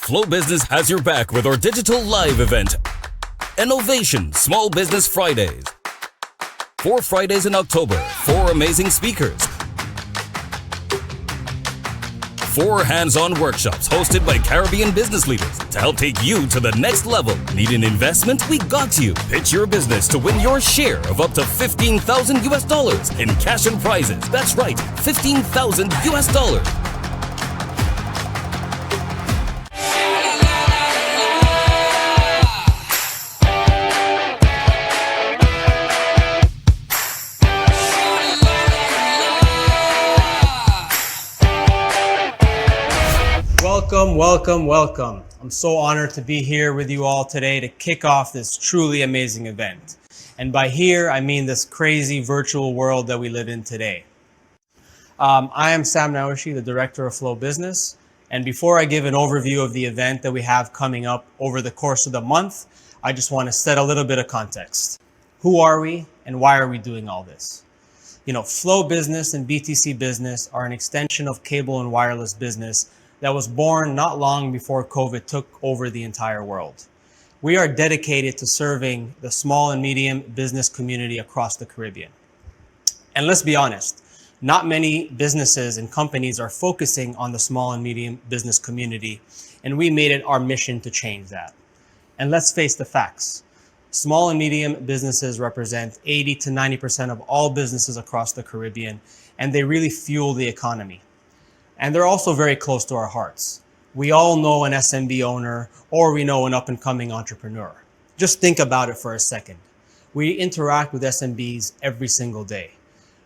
Flow Business has your back with our digital live event, InKnowvation Small Business Fridays. 4 Fridays in October, 4 amazing speakers. 4 hands-on workshops hosted by Caribbean business leaders to help take you to the next level. Need an investment? We got you. Pitch your business to win your share of up to $15,000 in cash and prizes. That's right, $15,000. Welcome. I'm so honored to be here with you all today to kick off this truly amazing event. And by here, I mean this crazy virtual world that we live in today. I am Sam Naoshi, the Director of Flow Business. And before I give an overview of the event that we have coming up over the course of the month, I just want to set a little bit of context. Who are we and why are we doing all this? Flow Business and BTC Business are an extension of cable and wireless business that was born not long before COVID took over the entire world. We are dedicated to serving the small and medium business community across the Caribbean. And let's be honest, not many businesses and companies are focusing on the small and medium business community, and we made it our mission to change that. And let's face the facts. Small and medium businesses represent 80 to 90% of all businesses across the Caribbean, and they really fuel the economy. And they're also very close to our hearts. We all know an SMB owner, or we know an up-and-coming entrepreneur. Just think about it for a second. We interact with SMBs every single day.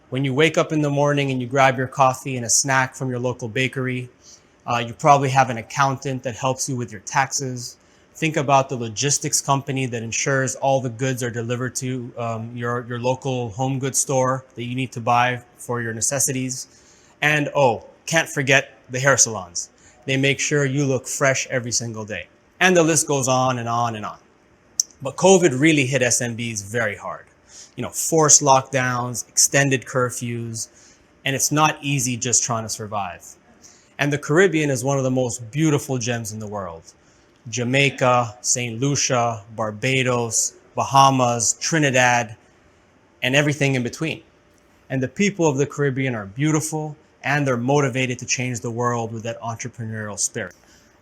When you wake up in the morning and you grab your coffee and a snack from your local bakery, you probably have an accountant that helps you with your taxes. Think about the logistics company that ensures all the goods are delivered to your local home goods store that you need to buy for your necessities. And can't forget the hair salons. They make sure you look fresh every single day. And the list goes on and on and on. But COVID really hit SMBs very hard. Forced lockdowns, extended curfews, and it's not easy just trying to survive. And the Caribbean is one of the most beautiful gems in the world. Jamaica, St. Lucia, Barbados, Bahamas, Trinidad, and everything in between. And the people of the Caribbean are beautiful, and they're motivated to change the world with that entrepreneurial spirit.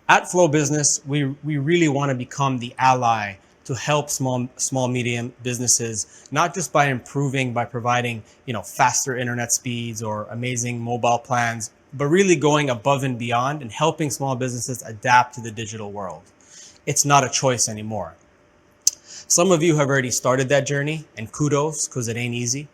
At Flow Business, we really want to become the ally to help small medium businesses, not just by providing faster internet speeds or amazing mobile plans, but really going above and beyond and helping small businesses adapt to the digital world. It's not a choice anymore. Some of you have already started that journey, and kudos, because it ain't easy.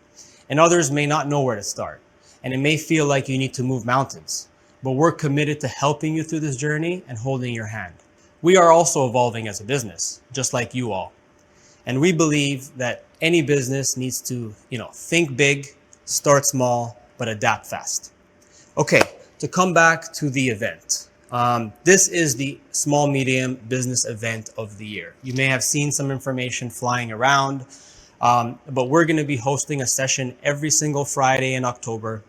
And others may not know where to start. And it may feel like you need to move mountains, but we're committed to helping you through this journey and holding your hand. We are also evolving as a business, just like you all. And we believe that any business needs to, think big, start small, but adapt fast. Okay, to come back to the event. This is the small medium business event of the year. You may have seen some information flying around, but we're going to be hosting a session every single Friday in October,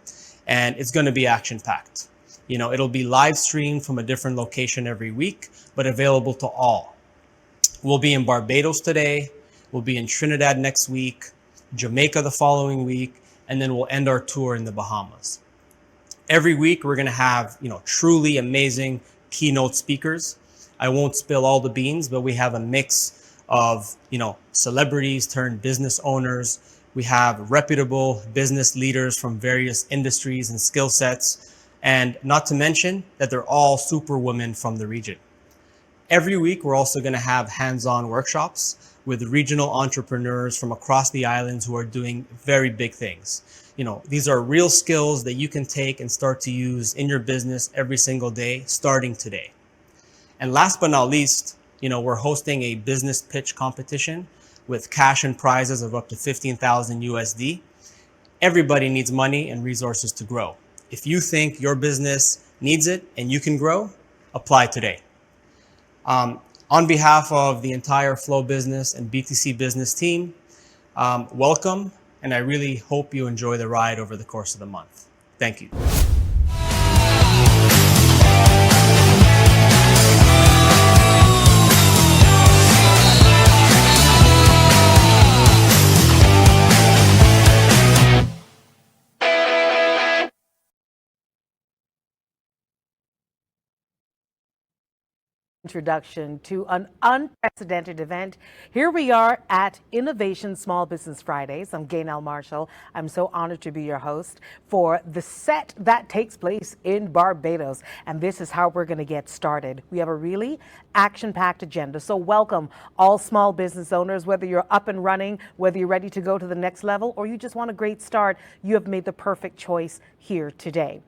and it's going to be action-packed. It'll be live streamed from a different location every week, but available to all. We'll be in Barbados today, we'll be in Trinidad next week, Jamaica the following week, and then we'll end our tour in the Bahamas. Every week, we're going to have, truly amazing keynote speakers. I won't spill all the beans, but we have a mix of, celebrities turned business owners. We have reputable business leaders from various industries and skill sets, and not to mention that they're all superwomen from the region. Every week, we're also going to have hands-on workshops with regional entrepreneurs from across the islands who are doing very big things. These are real skills that you can take and start to use in your business every single day, starting today. And last but not least, we're hosting a business pitch competition with cash and prizes of up to 15,000 USD. Everybody needs money and resources to grow. If you think your business needs it and you can grow, apply today. On behalf of the entire Flow Business and BTC Business team, welcome, and I really hope you enjoy the ride over the course of the month. Thank you. Introduction to an unprecedented event. Here we are at InKnowvation Small Business Fridays. I'm Gaynell Marshall. I'm so honored to be your host for the set that takes place in Barbados. And this is how we're going to get started. We have a really action-packed agenda. So welcome all small business owners, whether you're up and running, whether you're ready to go to the next level, or you just want a great start, you have made the perfect choice here today.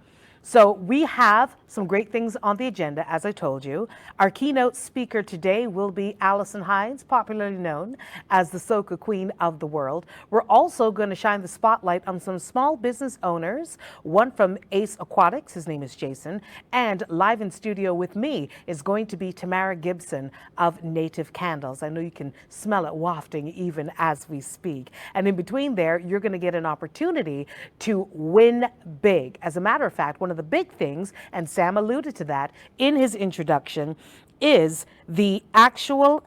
So we have some great things on the agenda, as I told you. Our keynote speaker today will be Allison Hines, popularly known as the Soca Queen of the world. We're also going to shine the spotlight on some small business owners, one from Ace Aquatics, his name is Jason, and live in studio with me is going to be Tamara Gibson of Native Candles. I know you can smell it wafting even as we speak. And in between there, you're going to get an opportunity to win big. As a matter of fact, one of the big things, and Sam alluded to that in his introduction, is the actual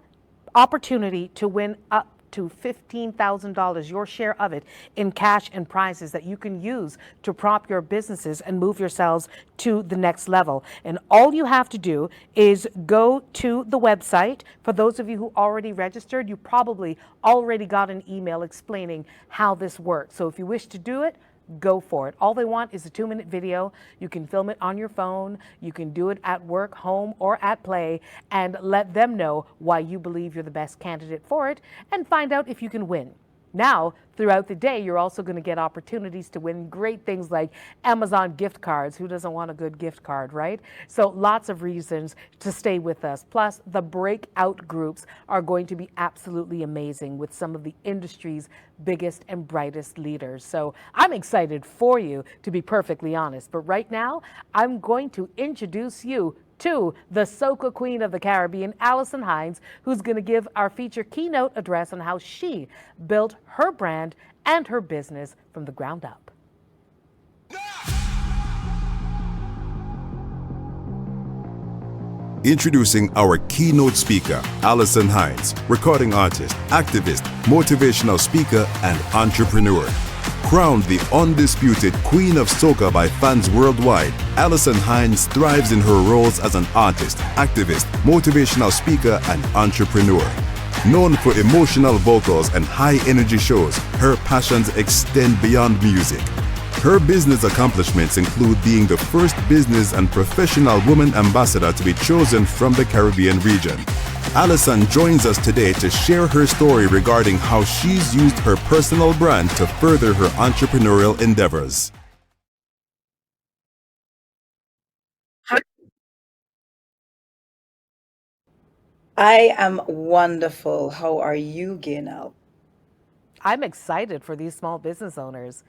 opportunity to win up to $15,000, your share of it, in cash and prizes that you can use to prop your businesses and move yourselves to the next level. And all you have to do is go to the website. For those of you who already registered, you probably already got an email explaining how this works. So if you wish to do it, go for it. All they want is a 2-minute video. You can film it on your phone. You can do it at work, home, or at play, and let them know why you believe you're the best candidate for it and find out if you can win. Now, throughout the day, you're also going to get opportunities to win great things like Amazon gift cards. Who doesn't want a good gift card, right? So lots of reasons to stay with us. Plus, the breakout groups are going to be absolutely amazing with some of the industry's biggest and brightest leaders. So I'm excited for you, to be perfectly honest. But right now, I'm going to introduce you to the Soca Queen of the Caribbean, Allison Hines, who's going to give our feature keynote address on how she built her brand and her business from the ground up. Introducing our keynote speaker, Allison Hines, recording artist, activist, motivational speaker, and entrepreneur. Crowned the undisputed Queen of Soca by fans worldwide, Allison Hines thrives in her roles as an artist, activist, motivational speaker, and entrepreneur. Known for emotional vocals and high-energy shows, her passions extend beyond music. Her business accomplishments include being the first business and professional woman ambassador to be chosen from the Caribbean region. Allison joins us today to share her story regarding how she's used her personal brand to further her entrepreneurial endeavors. I am wonderful. How are you, Gaynell? I'm excited for these small business owners.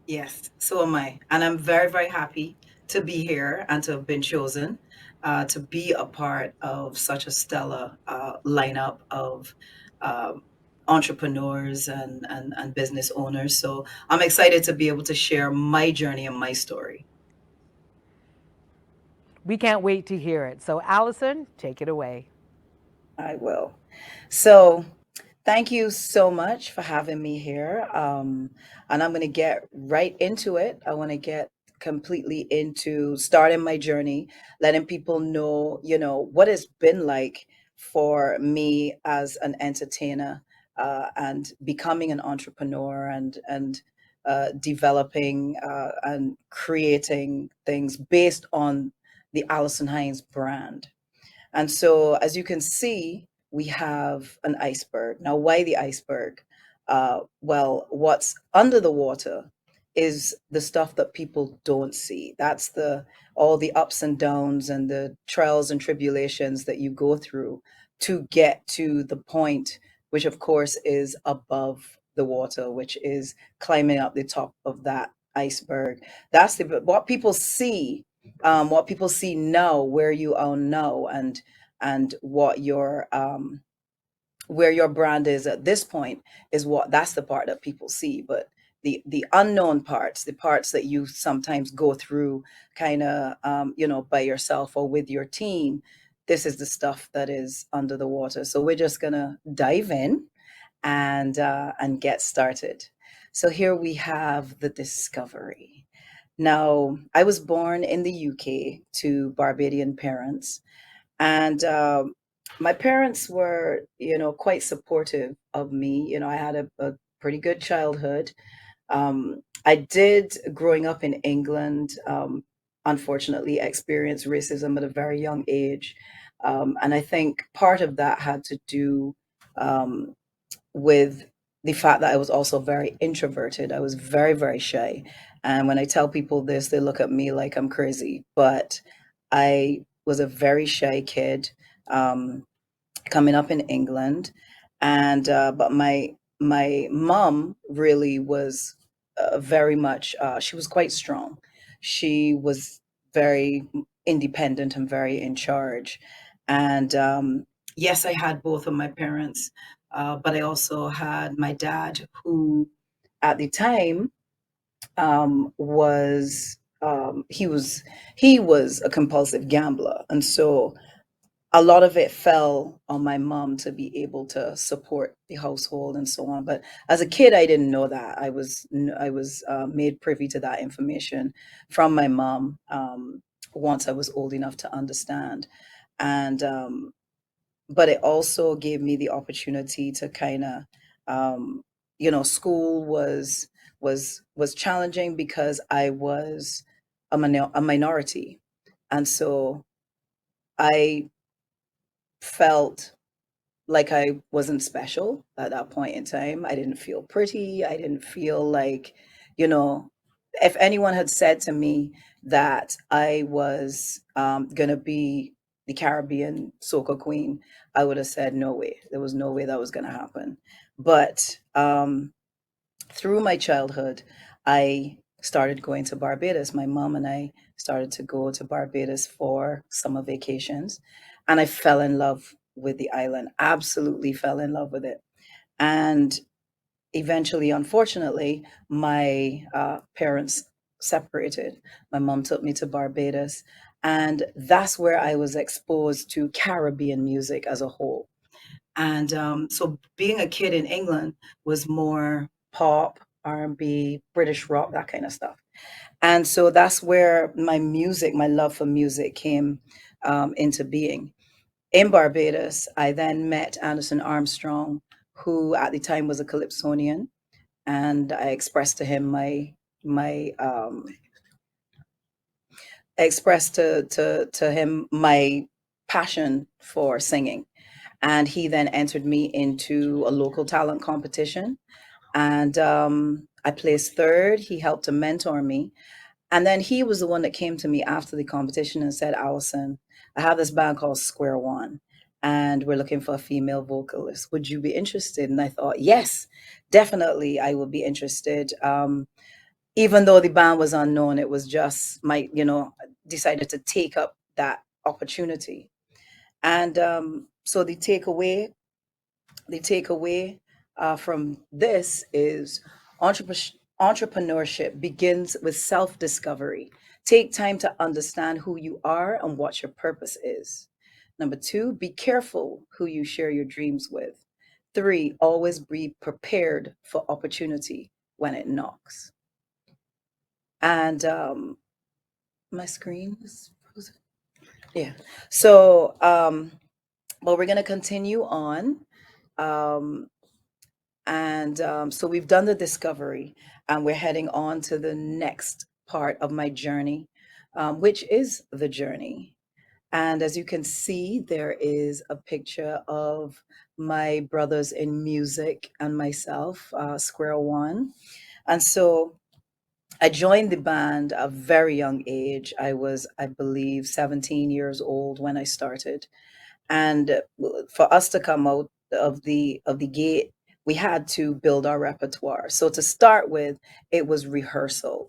Yes, so am I. And I'm very, very happy to be here and to have been chosen to be a part of such a stellar lineup of uh, entrepreneurs and business owners. So I'm excited to be able to share my journey and my story. We can't wait to hear it. So Allison, take it away. I will. So thank you so much for having me here. And I'm going to get right into it. I want to get completely into starting my journey, letting people know, what it's been like for me as an entertainer and becoming an entrepreneur and developing and creating things based on the Allison Hines brand. And so, as you can see, we have an iceberg. Now, why the iceberg? Well, what's under the water is the stuff that people don't see. That's the all the ups and downs and the trials and tribulations that you go through to get to the point, which of course is above the water, which is climbing up the top of that iceberg. That's what people see now, where you are now, and what your where your brand is at this point is that's the part that people see. But the unknown parts, the parts that you sometimes go through kind of by yourself or with your team, this is the stuff that is under the water. So we're just gonna dive in and get started. So here we have the discovery. Now, I was born in the UK to Barbadian parents, and my parents were, quite supportive of me. I had a pretty good childhood. I did, growing up in England, unfortunately, experience racism at a very young age. And I think part of that had to do um, with the fact that I was also very introverted. I was very, very shy. And when I tell people this, they look at me like I'm crazy. But I was a very shy kid. Um, Coming up in England, and but my mom really was very much. She was quite strong. She was very independent and very in charge. And yes, I had both of my parents, but I also had my dad, who at the time was he was a compulsive gambler, and so a lot of it fell on my mom to be able to support the household and so on. But as a kid, I didn't know that. I was made privy to that information from my mom once I was old enough to understand. And but it also gave me the opportunity to kind of, um, school was challenging because I was a minority, and so I felt like I wasn't special at that point in time. I didn't feel pretty. I didn't feel like, you know, if anyone had said to me that I was going to be the Caribbean soca queen, I would have said, no way. There was no way that was going to happen. But through my childhood, I started going to Barbados. My mom and I started to go to Barbados for summer vacations, and I fell in love with the island. Absolutely fell in love with it. And eventually, unfortunately, my parents separated. My mom took me to Barbados, and that's where I was exposed to Caribbean music as a whole. And so being a kid in England was more pop, R&B, British rock, that kind of stuff. And so that's where my music, my love for music came into being. In Barbados, I then met Anderson Armstrong, who at the time was a calypsonian, and I expressed to him my expressed to him my passion for singing. And he then entered me into a local talent competition, and I placed third. He helped to mentor me, and then he was the one that came to me after the competition and said, "Allison, I have this band called Square One, and we're looking for a female vocalist. Would you be interested?" And I thought, yes, definitely, I would be interested. Even though the band was unknown, it was just decided to take up that opportunity. And so the takeaway from this is entrepreneurship begins with self discovery. Take time to understand who you are and what your purpose is. Number two, be careful who you share your dreams with. Three, always be prepared for opportunity when it knocks. And my screen is frozen. Yeah. So, well, we're going to continue on. Um, And so we've done the discovery, and we're heading on to the next part of my journey, which is the journey. And as you can see, there is a picture of my brothers in music and myself, Square One. And so I joined the band at a very young age. I was, I believe, 17 years old when I started. And for us to come out of the gate, we had to build our repertoire. So to start with, it was rehearsal.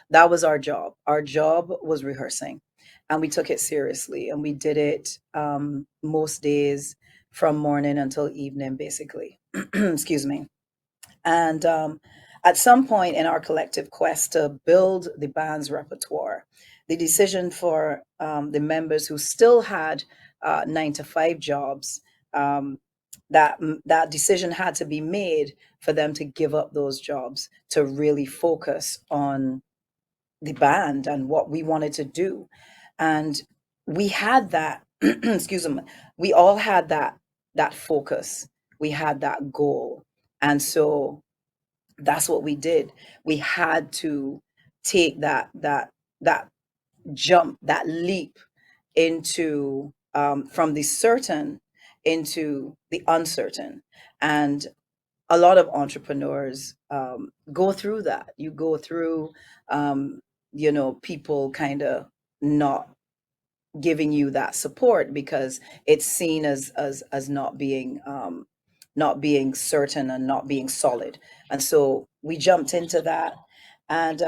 That was our job. Our job was rehearsing, and we took it seriously, and we did it most days from morning until evening, basically. Excuse me. And at some point in our collective quest to build the band's repertoire, the decision for the members who still had 9 to 5 jobs, um, that decision had to be made for them to give up those jobs to really focus on the band and what we wanted to do. And we had that, excuse me, we all had that focus. We had that goal. And so that's what we did. We had to take that jump, that leap into from the certain into the uncertain. And a lot of entrepreneurs go through that. You go through, um, people kind of not giving you that support because it's seen as not being certain and not being solid. And so we jumped into that, and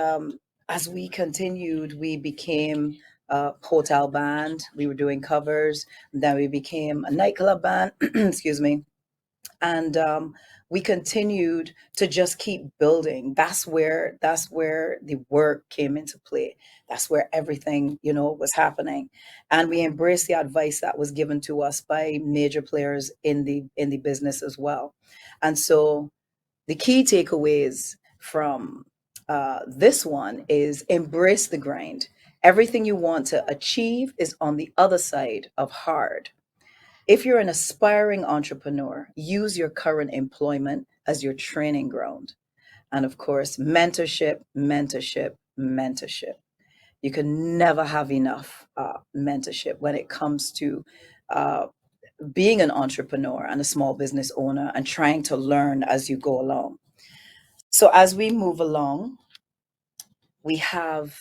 as we continued, we became a hotel band. We were doing covers. Then we became a nightclub band. Excuse me. And we continued to just keep building. That's where the work came into play. That's where everything was happening, and we embraced the advice that was given to us by major players in the business as well. And so the key takeaways from this one is embrace the grind. Everything you want to achieve is on the other side of hard. If you're an aspiring entrepreneur, use your current employment as your training ground. And of course, mentorship, mentorship, mentorship. You can never have enough mentorship when it comes to uh, being an entrepreneur and a small business owner and trying to learn as you go along. So, as we move along, we have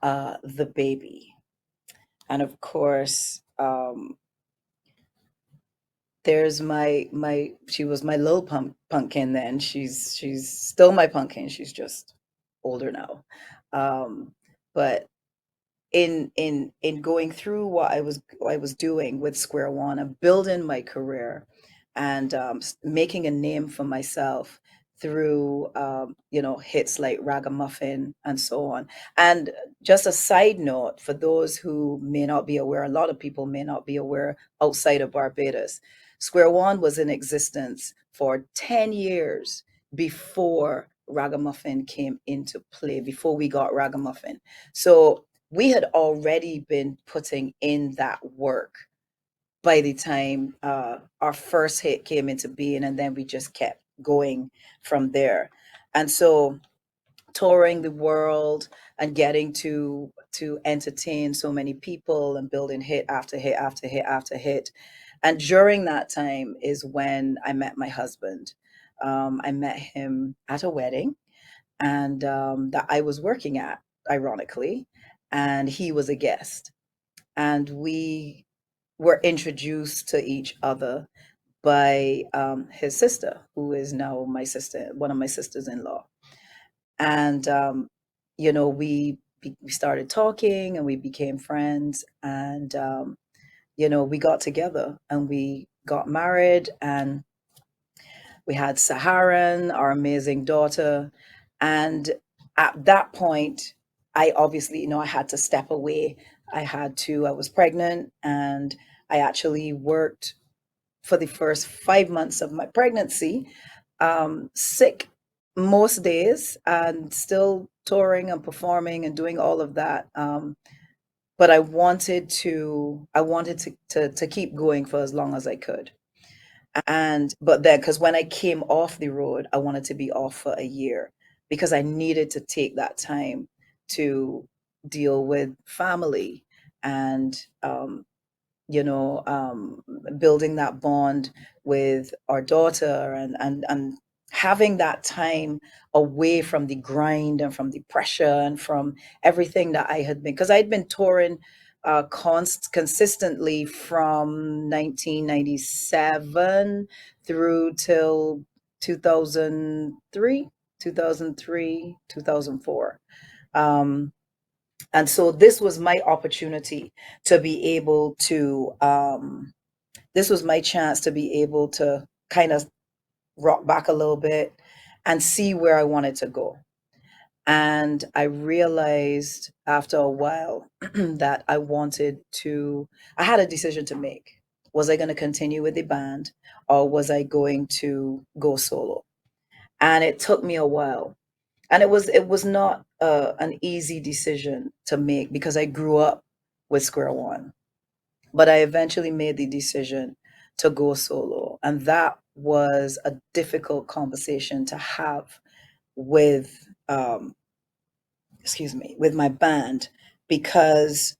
the baby. And of course, there's my she was my little pumpkin then. She's still my pumpkin. She's just older now. But in going through what I was doing with Square One, of building my career and making a name for myself through hits like Ragamuffin and so on. And just a side note for those who may not be aware, a lot of people may not be aware outside of Barbados, Square One was in existence for 10 years before Ragamuffin came into play, before we got Ragamuffin. So we had already been putting in that work by the time our first hit came into being, and then we just kept going from there. And so touring the world and getting to entertain so many people and building hit after hit after hit after hit. And during that time is when I met my husband. I met him at a wedding, and that I was working at, ironically, and he was a guest. And we were introduced to each other by his sister, who is now my sister, one of my sisters-in-law. And we started talking, and we became friends, and we got together and we got married, and we had Saharan, our amazing daughter. And at that point, I obviously, I had to step away. I was pregnant, and I actually worked for the first 5 months of my pregnancy, sick most days, and still touring and performing and doing all of that. But I wanted to keep going for as long as I could. And but then, because when I came off the road, I wanted to be off for a year because I needed to take that time to deal with family and building that bond with our daughter, and having that time away from the grind and from the pressure and from everything that I had been, because I'd been touring consistently from 1997 through till 2003, 2004. Um, and so this was my opportunity to be able to, this was my chance to be able to kind of rock back a little bit and see where I wanted to go. And I realized after a while that I had a decision to make. Was I going to continue with the band, or was I going to go solo? And it took me a while. And it was not an easy decision to make because I grew up with Square One, but I eventually made the decision to go solo, and that was a difficult conversation to have with excuse me, with my band, because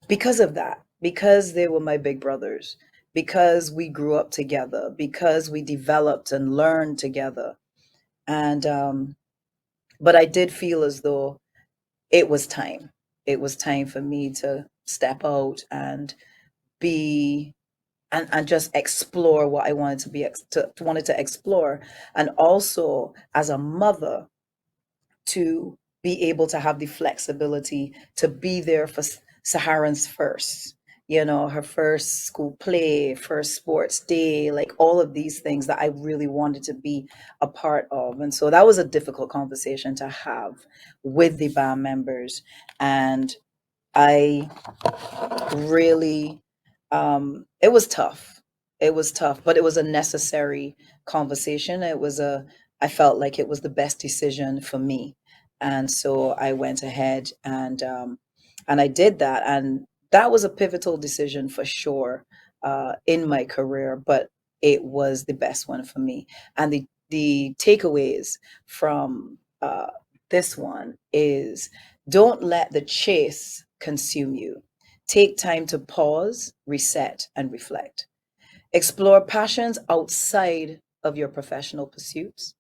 of that, because they were my big brothers, because we grew up together, because we developed and learned together. And but I did feel as though it was time. It was time for me to step out and be and just explore what I wanted to be wanted to explore, and also as a mother to be able to have the flexibility to be there for Saharan's first, her first school play, first sports day, like all of these things that I really wanted to be a part of. And so that was a difficult conversation to have with the band members. And I really it was tough. It was tough, but it was a necessary conversation. I felt like it was the best decision for me. And so I went ahead and I did that. And that was a pivotal decision for sure in my career, but it was the best one for me. And the takeaways from this one is, don't let the chase consume you. Take time to pause, reset, and reflect. Explore passions outside of your professional pursuits.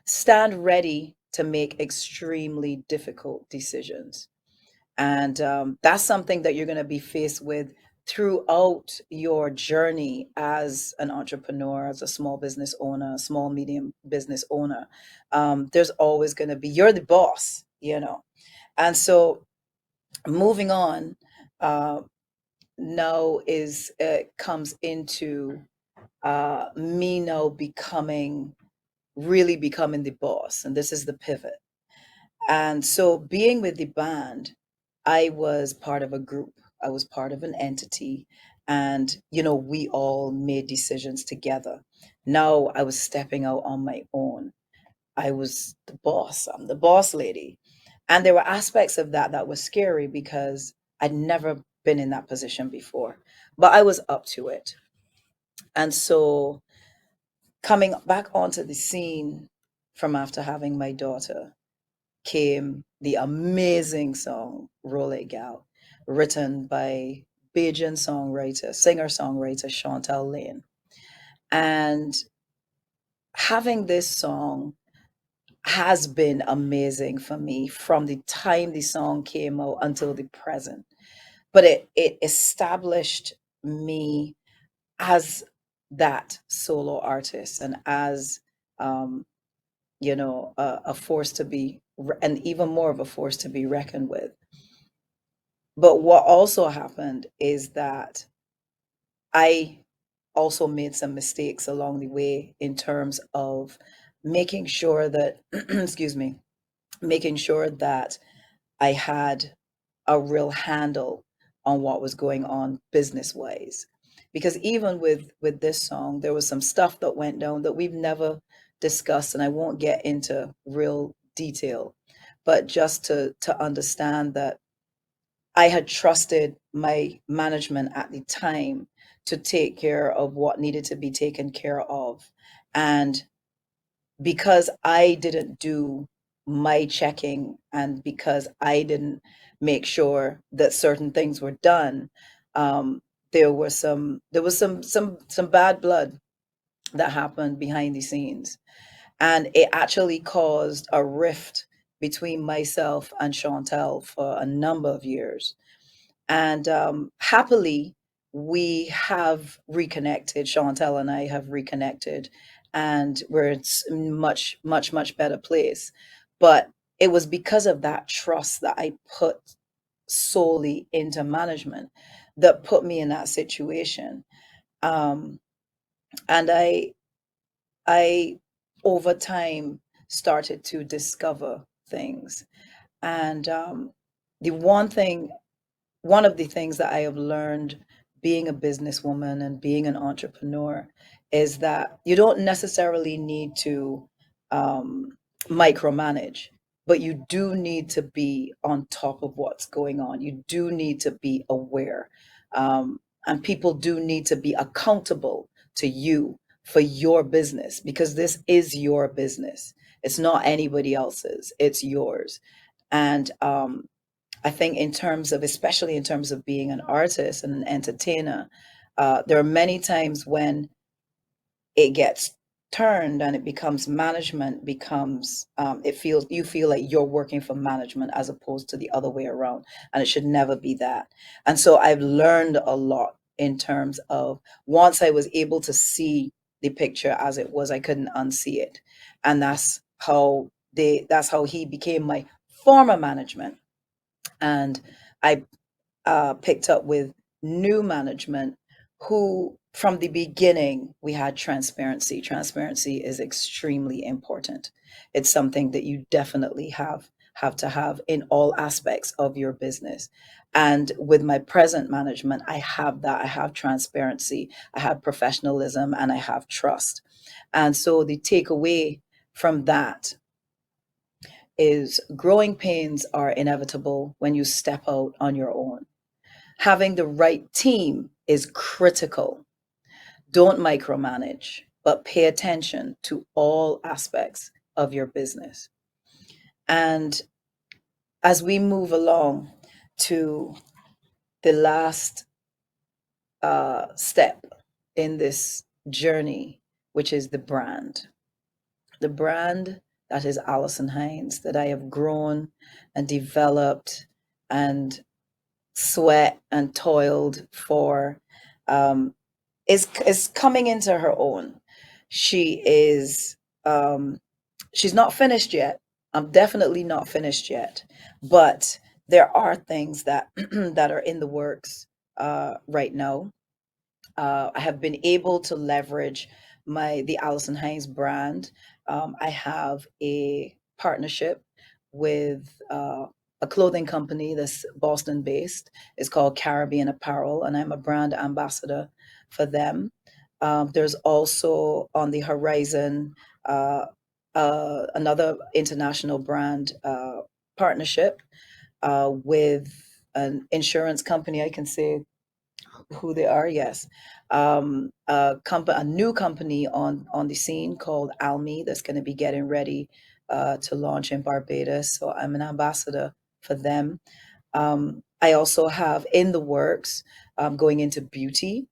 Stand ready to make extremely difficult decisions. And that's something that you're going to be faced with throughout your journey as an entrepreneur, as a small business owner, small, medium business owner. There's always going to be, you're the boss. And so moving on, uh, now is comes into me now really becoming the boss, and this is the pivot. And so being with the band, I was part of a group, I was part of an entity, and we all made decisions together. Now I was stepping out on my own. I was the boss, I'm the boss lady. And there were aspects of that that was scary because I'd never been in that position before, but I was up to it. And so coming back onto the scene from after having my daughter came the amazing song Roll It Gal, written by Bajan songwriter, singer-songwriter Chantel Lane. And having this song has been amazing for me from the time the song came out until the present. But it established me as that solo artist, and as um, a force to be, and even more of a force to be reckoned with. But what also happened is that I also made some mistakes along the way in terms of making sure that, excuse me, making sure that I had a real handle on what was going on business wise. Because even with this song, there was some stuff that went down that we've never discussed, and I won't get into real detail, but just to understand that I had trusted my management at the time to take care of what needed to be taken care of. And because I didn't do my checking, and because I didn't make sure that certain things were done, um, there was some bad blood that happened behind the scenes, and it actually caused a rift between myself and Chantel for a number of years. And happily, we have reconnected. Chantel and I have reconnected, and we're in much, much, much better place. But it was because of that trust that I put solely into management that put me in that situation. Um, and I, over time, started to discover things. And the one of the things that I have learned being a businesswoman and being an entrepreneur is that you don't necessarily need to um, micromanage. but you do need to be on top of what's going on. You do need to be aware. And people do need to be accountable to you for your business, because this is your business. It's not anybody else's, it's yours. And I think in terms of, especially in terms of being an artist and an entertainer, there are many times when it gets turned and it becomes management, becomes you feel like you're working for management as opposed to the other way around, and it should never be that. And so I've learned a lot in terms of, once I was able to see the picture as it was, I couldn't unsee it. And that's how he became my former management. And I picked up with new management who, from the beginning, we had transparency. Transparency is extremely important. It's something that you definitely have to have in all aspects of your business. And with my present management, I have that. I have transparency, I have professionalism, and I have trust. And so the takeaway from that is, growing pains are inevitable when you step out on your own. Having the right team is critical. Don't micromanage, but pay attention to all aspects of your business. And as we move along to the last step in this journey, which is the brand. The brand that is Allison Hines, that I have grown and developed and sweat and toiled for, is coming into her own. She is she's not finished yet. I'm definitely not finished yet, but there are things that that are in the works right now. I have been able to leverage the Allison Hines brand. I have a partnership with a clothing company that's Boston based. It's called Caribbean Apparel, and I'm a brand ambassador for them. There's also on the horizon another international brand partnership with an insurance company. I can say who they are. Yes, a new company on the scene called Almi, that's going to be getting ready to launch in Barbados. So I'm an ambassador for them. I also have in the works going into beauty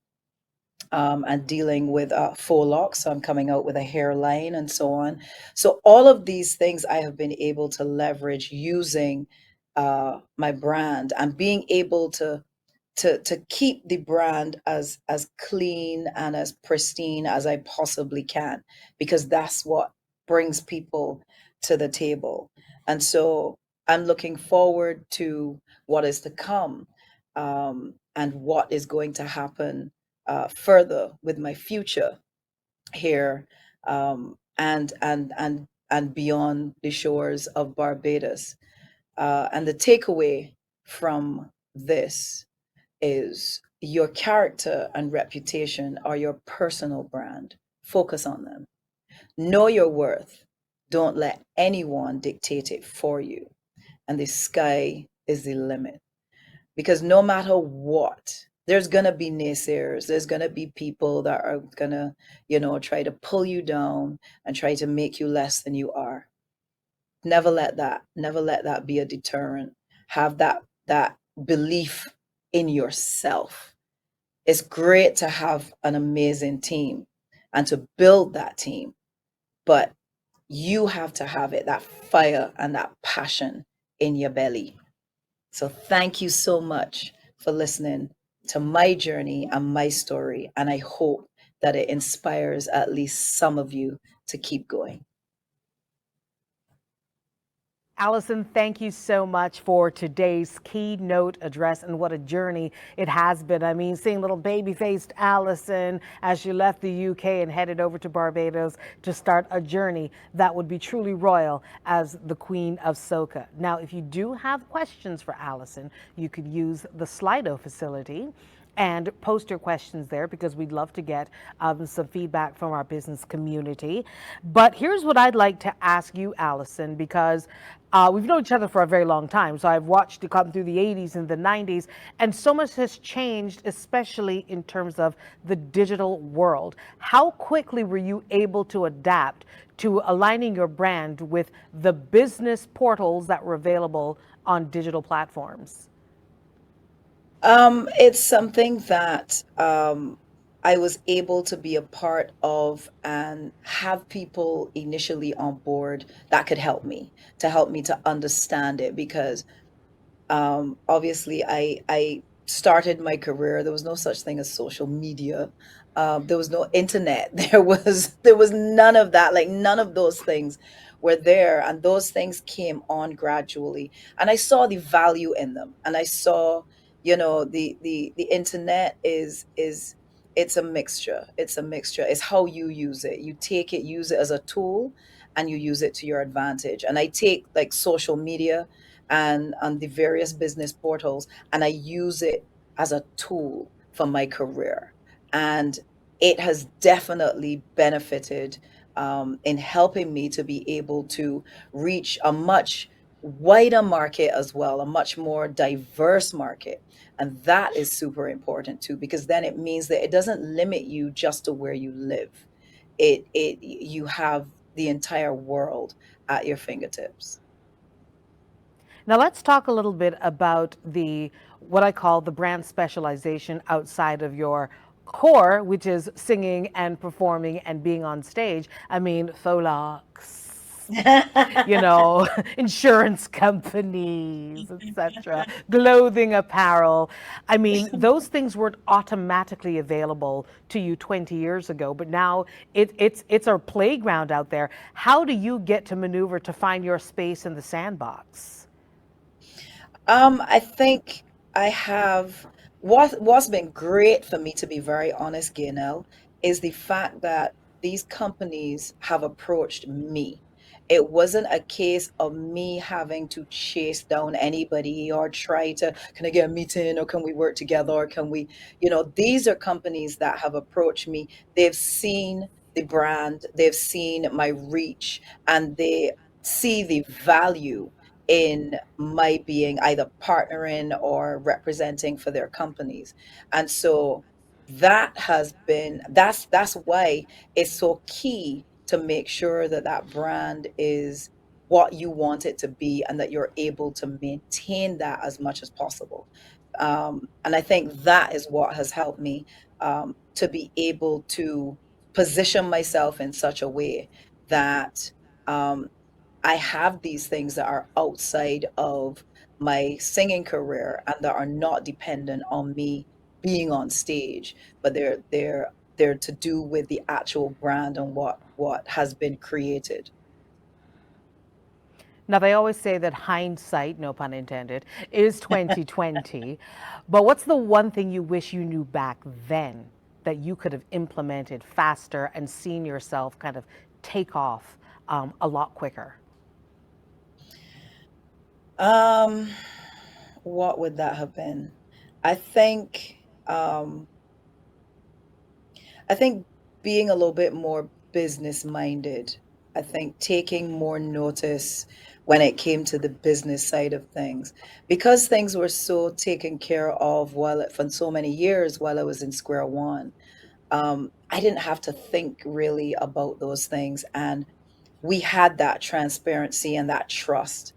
and dealing with faux locks. So I'm coming out with a hairline and so on. So all of these things I have been able to leverage using my brand, and being able to keep the brand as clean and as pristine as I possibly can, because that's what brings people to the table. And so I'm looking forward to what is to come, and what is going to happen further with my future here, and beyond the shores of Barbados. And the takeaway from this is, your character and reputation are your personal brand. Focus on them. Know your worth. Don't let anyone dictate it for you. And the sky is the limit. Because no matter what, there's going to be naysayers. There's going to be people that are going to, try to pull you down and try to make you less than you are. Never let that be a deterrent. Have that belief in yourself. It's great to have an amazing team and to build that team, but you have to have it, that fire and that passion in your belly. So thank you so much for listening to my journey and my story, and I hope that it inspires at least some of you to keep going. Allison, thank you so much for today's keynote address, and what a journey it has been. I mean, seeing little baby-faced Allison as she left the UK and headed over to Barbados to start a journey that would be truly royal as the Queen of Soca. Now, if you do have questions for Allison, you could use the Slido facility. and post your questions there because we'd love to get some feedback from our business community. But here's what I'd like to ask you, Allison, because we've known each other for a very long time. So I've watched it come through the 80s and the 90s, and so much has changed, especially in terms of the digital world. How quickly were you able to adapt to aligning your brand with the business portals that were available on digital platforms? It's something that I was able to be a part of and have people initially on board that could help me to understand it because obviously I started my career. There was no such thing as social media. There was no internet. There was none of that. Like none of those things were there, and those things came on gradually. And I saw the value in them, and I saw, the internet is it's a mixture. It's a mixture. It's how you use it. You take it, use it as a tool, and you use it to your advantage. And I take like social media and the various business portals, and I use it as a tool for my career. And it has definitely benefited in helping me to be able to reach a much wider market as well, a much more diverse market. And that is super important too, because then it means that it doesn't limit you just to where you live. It you have the entire world at your fingertips. Now let's talk a little bit about the what I call the brand specialization outside of your core, which is singing and performing and being on stage. I mean, Tholax, you know, insurance companies, etc., clothing apparel. I mean, those things weren't automatically available to you 20 years ago, but now it's our playground out there. How do you get to maneuver to find your space in the sandbox? I think I have what's been great for me, to be very honest, Gaynell, is the fact that these companies have approached me. It wasn't a case of me having to chase down anybody or try to, can I get a meeting or can we work together or can we, these are companies that have approached me. They've seen the brand, they've seen my reach, and they see the value in my being either partnering or representing for their companies. And so that's why it's so key to make sure that that brand is what you want it to be and that you're able to maintain that as much as possible. And I think that is what has helped me to be able to position myself in such a way that um, I have these things that are outside of my singing career and that are not dependent on me being on stage, but they're to do with the actual brand and what has been created. Now they always say that hindsight, no pun intended, is 2020. But what's the one thing you wish you knew back then that you could have implemented faster and seen yourself kind of take off a lot quicker? Um, what would that have been? I think um I think being a little bit more business minded. I think taking more notice when it came to the business side of things, because things were so taken care of for so many years while I was in square one. I didn't have to think really about those things, and we had that transparency and that trust.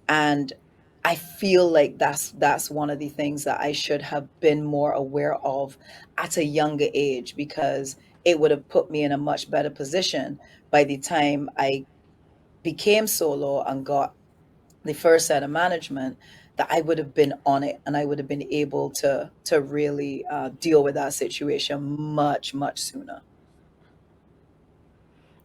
And I feel like that's one of the things that I should have been more aware of at a younger age, because it would have put me in a much better position by the time I became solo and got the first set of management, that I would have been on it and I would have been able to really deal with that situation much, much sooner.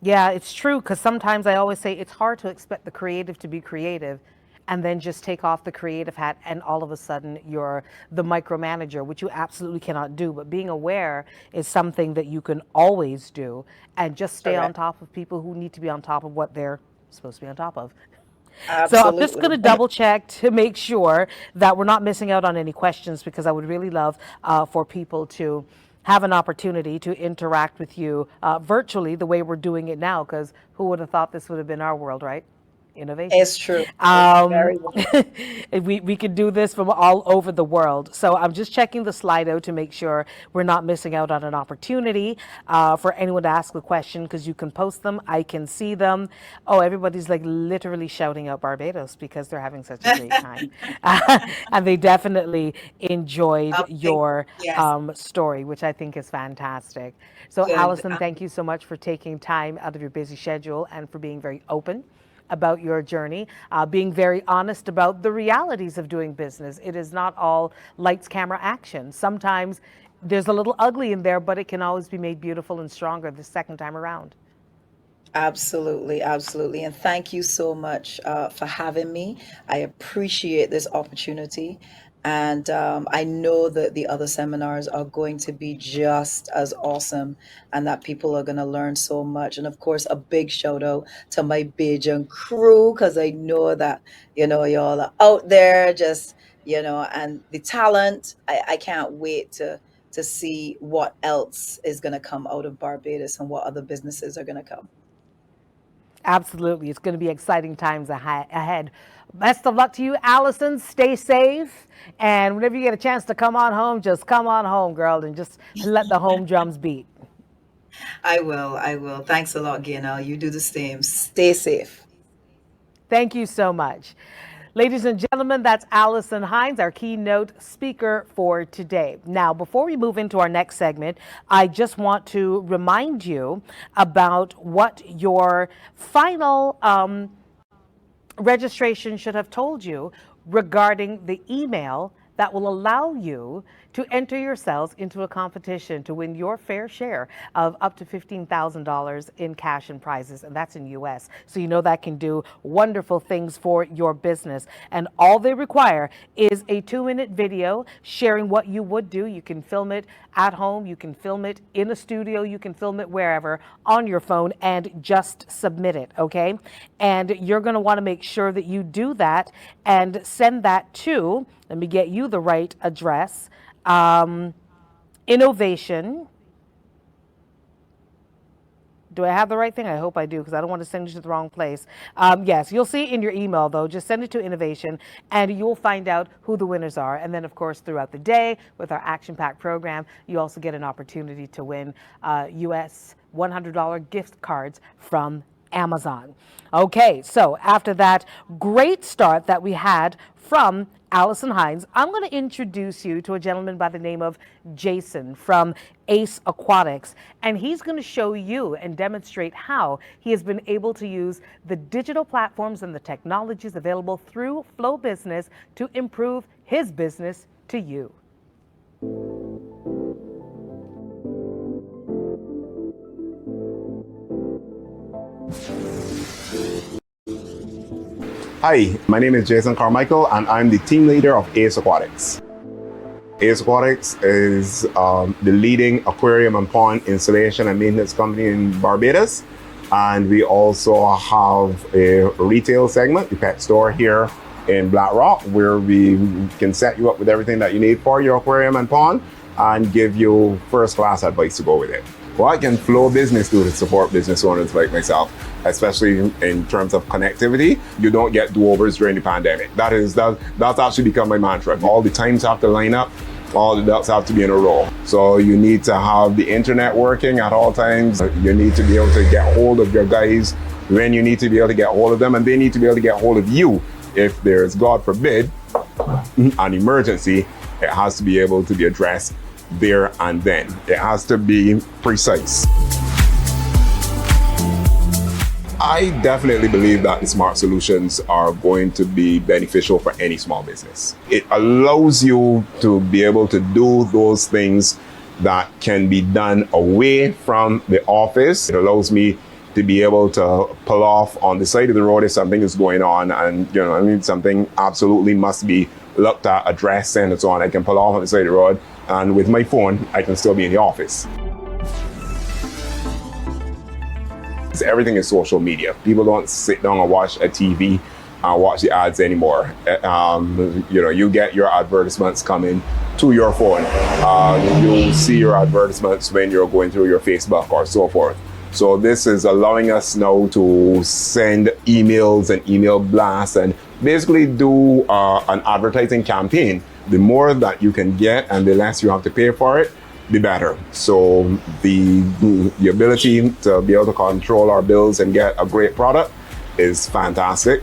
Yeah, it's true because sometimes I always say it's hard to expect the creative to be creative and then just take off the creative hat and all of a sudden you're the micromanager, which you absolutely cannot do. But being aware is something that you can always do and just stay on Correct. top of people who need to be on top of what they're supposed to be on top of. So I'm just going to Absolutely. double check to make sure that we're not missing out on any questions, because I would really love for people to have an opportunity to interact with you virtually the way we're doing it now, because who would have thought this would have been our world, right? Innovation. It's true. It's Um, very well. we could do this from all over the world. So I'm just checking the Slido to make sure we're not missing out on an opportunity for anyone to ask a question, because you can post them. I can see them. Oh, everybody's like literally shouting out Barbados because they're having such a great time. And they definitely enjoyed Thank your yes, story, which I think is fantastic. So good. Allison, thank you so much for taking time out of your busy schedule and for being very open about your journey, being very honest about the realities of doing business. It is not all lights, camera, action. Sometimes there's a little ugly in there, but it can always be made beautiful and stronger the second time around. Absolutely, absolutely. And thank you so much for having me. I appreciate this opportunity. And I know that the other seminars are going to be just as awesome and that people are going to learn so much. And of course, a big shout out to my Bajan crew, because I know that, y'all are out there just, and the talent. I can't wait to see what else is going to come out of Barbados and what other businesses are going to come. Absolutely. It's going to be exciting times ahead. Best of luck to you, Allison. Stay safe. And whenever you get a chance to come on home, just come on home, girl, and just let the home drums beat. I will. I will. Thanks a lot, Gaynell. You do the same. Stay safe. Thank you so much. Ladies and gentlemen, that's Allison Hines, our keynote speaker for today. Now, before we move into our next segment, I just want to remind you about what your final registration should have told you regarding the email that will allow you to enter yourselves into a competition to win your fair share of up to $15,000 in cash and prizes, and that's in US. So you know that can do wonderful things for your business. And all they require is a 2-minute video sharing what you would do. You can film it at home, you can film it in a studio, you can film it wherever on your phone, and just submit it, okay? And you're gonna wanna make sure that you do that and send that to, let me get you the right address, InKnowvation. Do I have the right thing? I hope I do, because I don't want to send you to the wrong place. Yes, you'll see in your email, though. Just send it to InKnowvation, and you'll find out who the winners are. And then, of course, throughout the day with our action-packed program, you also get an opportunity to win US $100 gift cards from Amazon. Okay, so after that great start that we had from Allison Hines, I'm going to introduce you to a gentleman by the name of Jason from Ace Aquatics, and he's going to show you and demonstrate how he has been able to use the digital platforms and the technologies available through Flow Business to improve his business to you. Hi, my name is Jason Carmichael, and I'm the team leader of Ace Aquatics. Ace Aquatics is the leading aquarium and pond installation and maintenance company in Barbados. And we also have a retail segment, the pet store here in Black Rock, where we can set you up with everything that you need for your aquarium and pond and give you first-class advice to go with it. What can Flow Business do to support business owners like myself, especially in terms of connectivity? You don't get do-overs during the pandemic. That's actually become my mantra. All the times have to line up, all the ducks have to be in a row. So you need to have the internet working at all times. You need to be able to get hold of your guys when you need to be able to get hold of them, and they need to be able to get hold of you. If there's, God forbid, an emergency, it has to be able to be addressed there and then. It has to be precise. I definitely believe that the smart solutions are going to be beneficial for any small business. It allows you to be able to do those things that can be done away from the office. It allows me to be able to pull off on the side of the road if something is going on, and something absolutely must be looked at, addressed, and so on. I can pull off on the side of the road, and with my phone, I can still be in the office. Everything is social media. People don't sit down and watch a TV watch the ads anymore. You get your advertisements coming to your phone. You see your advertisements when you're going through your Facebook or so forth. So this is allowing us now to send emails and email blasts and basically do an advertising campaign. The more that you can get and the less you have to pay for it, the better. So the ability to be able to control our bills and get a great product is fantastic.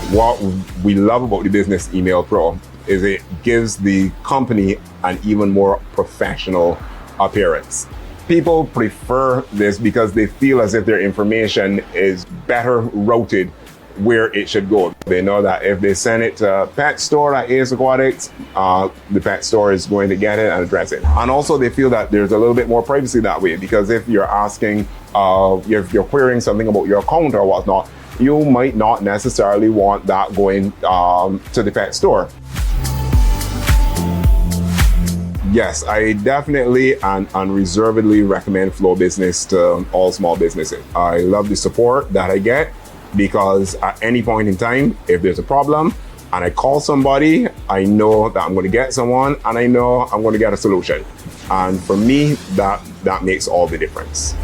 What we love about the Business Email Pro is it gives the company an even more professional appearance. People prefer this because they feel as if their information is better routed where it should go. They know that if they send it to pet store at AS Aquatics, the pet store is going to get it and address it. And also they feel that there's a little bit more privacy that way, because if you're asking, if you're querying something about your account or whatnot, you might not necessarily want that going to the pet store. Yes, I definitely and unreservedly recommend Flow Business to all small businesses. I love the support that I get, because at any point in time, if there's a problem and I call somebody, I know that I'm going to get someone and I know I'm going to get a solution. And for me, that makes all the difference.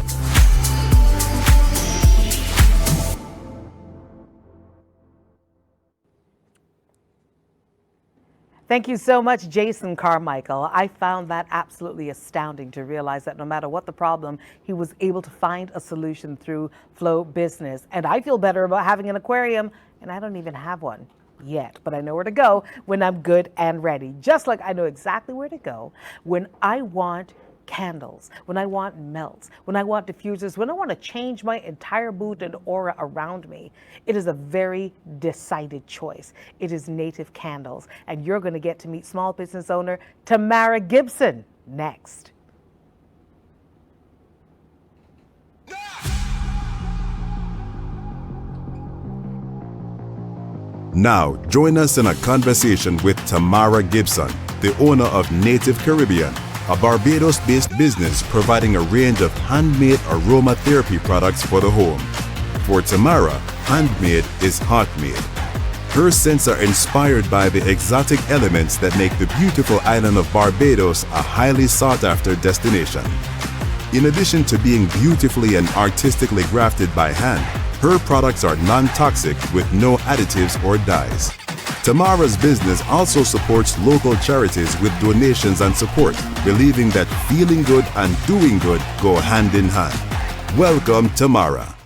Thank you so much, Jason Carmichael. I found that absolutely astounding to realize that no matter what the problem, he was able to find a solution through Flow Business. And I feel better about having an aquarium, and I don't even have one yet, but I know where to go when I'm good and ready. Just like I know exactly where to go when I want candles, when I want melts, when I want diffusers, when I want to change my entire mood and aura around me. It is a very decided choice. It is Native Candles, and you're going to get to meet small business owner Tamara Gibson next. Now, join us in a conversation with Tamara Gibson, the owner of Native Caribbean, a Barbados-based business providing a range of handmade aromatherapy products for the home. For Tamara, handmade is heart-made. Her scents are inspired by the exotic elements that make the beautiful island of Barbados a highly sought-after destination. In addition to being beautifully and artistically grafted by hand, her products are non-toxic with no additives or dyes. Tamara's business also supports local charities with donations and support, believing that feeling good and doing good go hand in hand. Welcome, Tamara.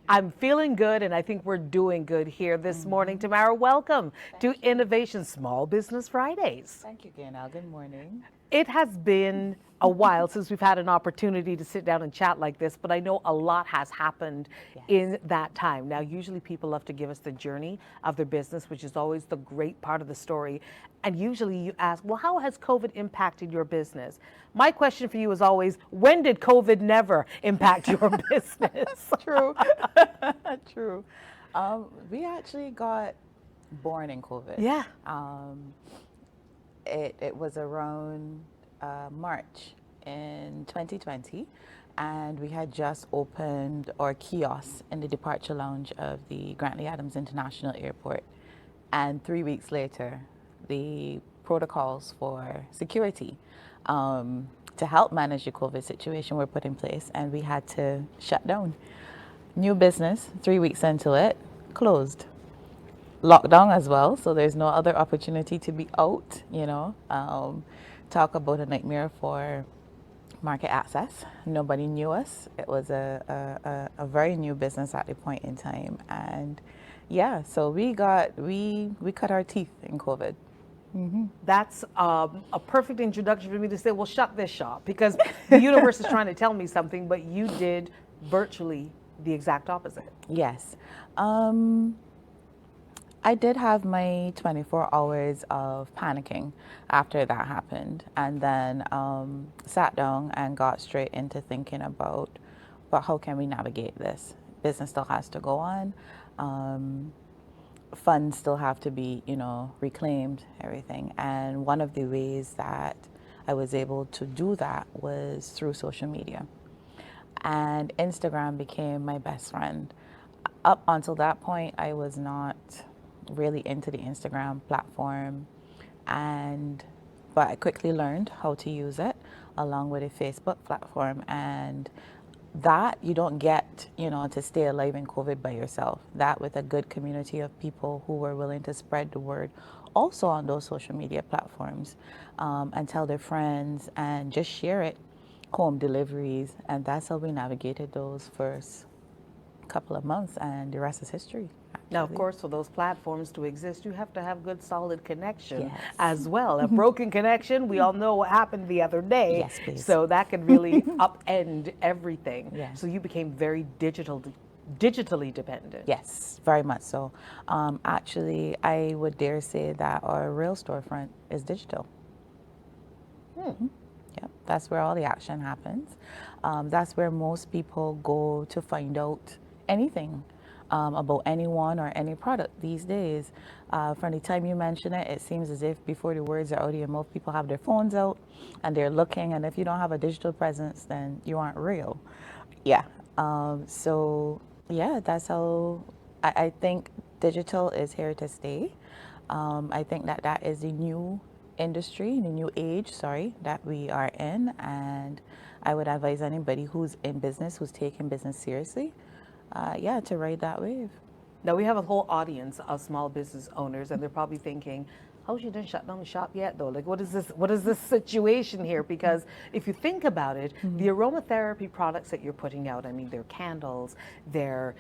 I'm feeling good, and I think we're doing good here this morning. Tamara, welcome to InKnowvation Small Business Fridays. Thank you, Gaynell. Good morning. It has been a while since we've had an opportunity to sit down and chat like this, but I know a lot has happened in that time. Now, usually people love to give us the journey of their business, which is always the great part of the story. And usually you ask, well, how has COVID impacted your business? My question for you is always, when did COVID never impact your business? True. True. We actually got born in COVID. Yeah. It was around March in 2020, and we had just opened our kiosk in the departure lounge of the Grantley Adams International Airport. And 3 weeks later, the protocols for security to help manage the COVID situation were put in place, and we had to shut down. New business, 3 weeks into it, closed. Lockdown as well, so there's no other opportunity to be out, talk about a nightmare for market access. Nobody knew us. It was a very new business at the point in time, and yeah, so we cut our teeth in COVID. Mm-hmm. That's a perfect introduction for me to say, well, shut this shop, because the universe is trying to tell me something, but you did virtually the exact opposite. Yes. I did have my 24 hours of panicking after that happened, and then sat down and got straight into thinking about, well, how can we navigate this? Business still has to go on. Funds still have to be, reclaimed, everything. And one of the ways that I was able to do that was through social media. and Instagram became my best friend. Up until that point, I was not really into the Instagram platform, but I quickly learned how to use it along with a Facebook platform, and that you don't get, to stay alive in COVID by yourself. That with a good community of people who were willing to spread the word also on those social media platforms, and tell their friends and just share it, home deliveries, and that's how we navigated those first couple of months, and the rest is history. Now, of actually. course, for those platforms to exist, you have to have good, solid connection Yes. as well. A broken connection, we all know what happened the other day. Yes, please. So that could really upend everything. Yes. So you became very digitally dependent. Yes, very much so. Actually, I would dare say that our real storefront is digital. Yep, that's where all the action happens. That's where most people go to find out anything about anyone or any product these days. From the time you mention it, it seems as if before the words are out of your mouth, people have their phones out and they're looking. And if you don't have a digital presence, then you aren't real. Yeah. So that's how I think digital is here to stay. I think that is the new industry, the new age, that we are in. And I would advise anybody who's in business, who's taking business seriously, to ride that wave. Now we have a whole audience of small business owners, and they're probably thinking, "How she didn't shut down the shop yet, though? Like, what is this? What is this situation here?" Because if you think about it, the aromatherapy products that you're putting out, I mean, they're candles, they're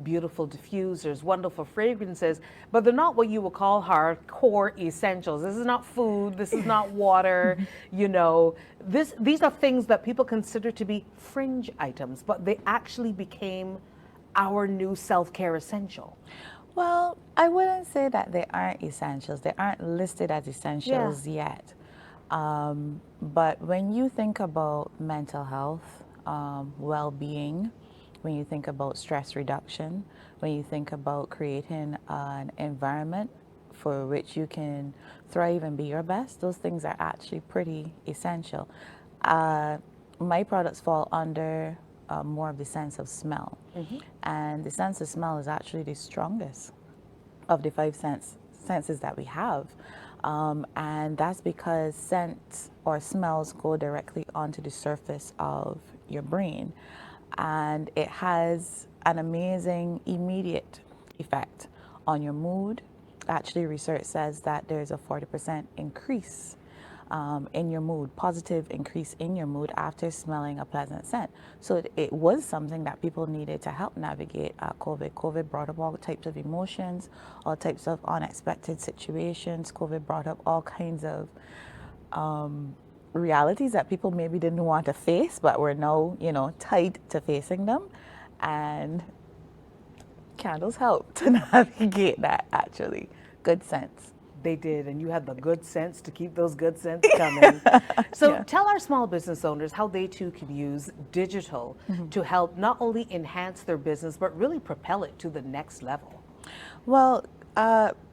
beautiful diffusers, wonderful fragrances, but they're not what you would call hardcore essentials. This is not food. This is not water. These are things that people consider to be fringe items, but they actually became our new self-care essential. Well, I wouldn't say that they aren't essentials. They aren't listed as essentials yet. But when you think about mental health, well-being, when you think about stress reduction, when you think about creating an environment for which you can thrive and be your best, those things are actually pretty essential. My products fall under more of the sense of smell. And the sense of smell is actually the strongest of the five senses that we have. And that's because scents or smells go directly onto the surface of your brain. And it has an amazing immediate effect on your mood. Actually, research says that there's a 40% increase in your mood, positive increase in your mood after smelling a pleasant scent. So it was something that people needed to help navigate COVID. COVID brought up all types of emotions, all types of unexpected situations. COVID brought up all kinds of realities that people maybe didn't want to face, but were now, tied to facing them. And candles help to navigate that, actually. Good sense. They did, and you had the good sense to keep those good sense coming. So tell our small business owners how they too can use digital to help not only enhance their business, but really propel it to the next level. Well,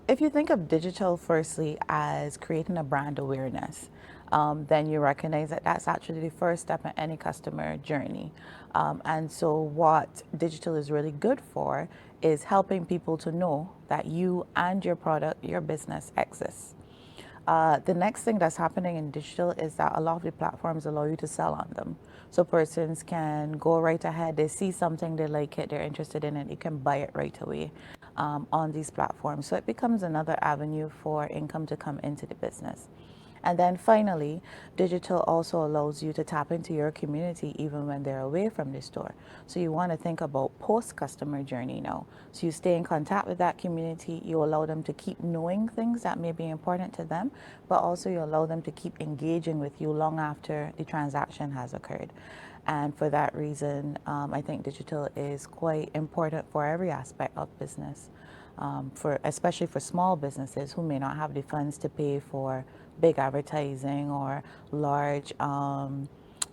if you think of digital firstly as creating a brand awareness, then you recognize that that's actually the first step in any customer journey. And so what digital is really good for is helping people to know that you and your product, your business exists. The next thing that's happening in digital is that a lot of the platforms allow you to sell on them. So persons can go right ahead, they see something, they like it, they're interested in it, you can buy it right away on these platforms. So it becomes another avenue for income to come into the business. And then finally, digital also allows you to tap into your community even when they're away from the store. So you want to think about post-customer journey now. So you stay in contact with that community, you allow them to keep knowing things that may be important to them, but also you allow them to keep engaging with you long after the transaction has occurred. And for that reason, I think digital is quite important for every aspect of business, especially for small businesses who may not have the funds to pay for big advertising or large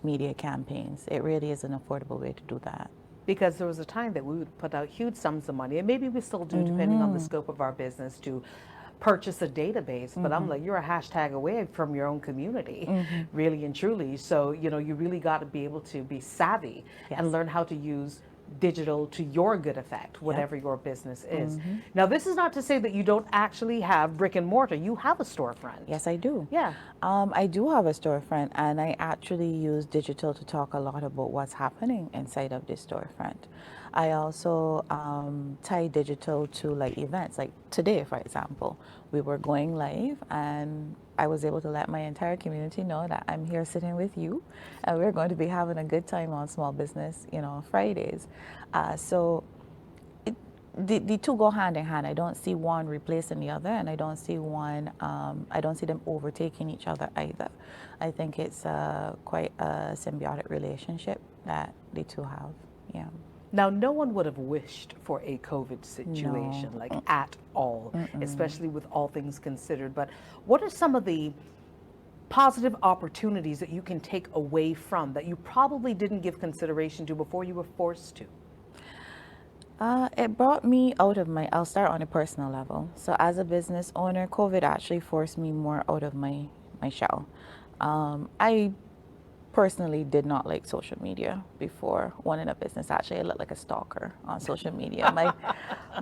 media campaigns. It really is an affordable way to do that. Because there was a time that we would put out huge sums of money, and maybe we still do, depending on the scope of our business, to purchase a database, but I'm like, you're a hashtag away from your own community, really and truly. So, you know, you really got to be able to be savvy and learn how to use digital to your good effect, whatever your business is. Now, this is not to say that you don't actually have brick and mortar. You have a storefront. Yes, I do. Yeah. I do have a storefront, and I actually use digital to talk a lot about what's happening inside of this storefront. I also tie digital to like events. Like today, for example, we were going live, and I was able to let my entire community know that I'm here sitting with you, and we're going to be having a good time on Small Business, you know, Fridays. So the two go hand in hand. I don't see one replacing the other, and I don't see one. I don't see them overtaking each other either. I think it's quite a symbiotic relationship that the two have. Yeah. Now, no one would have wished for a COVID situation, like at all, especially with all things considered. But what are some of the positive opportunities that you can take away from that you probably didn't give consideration to before you were forced to? It brought me out of my, I'll start on a personal level. So as a business owner, COVID actually forced me more out of my shell. I personally did not like social media before owning a business. Actually, I look like a stalker on social media.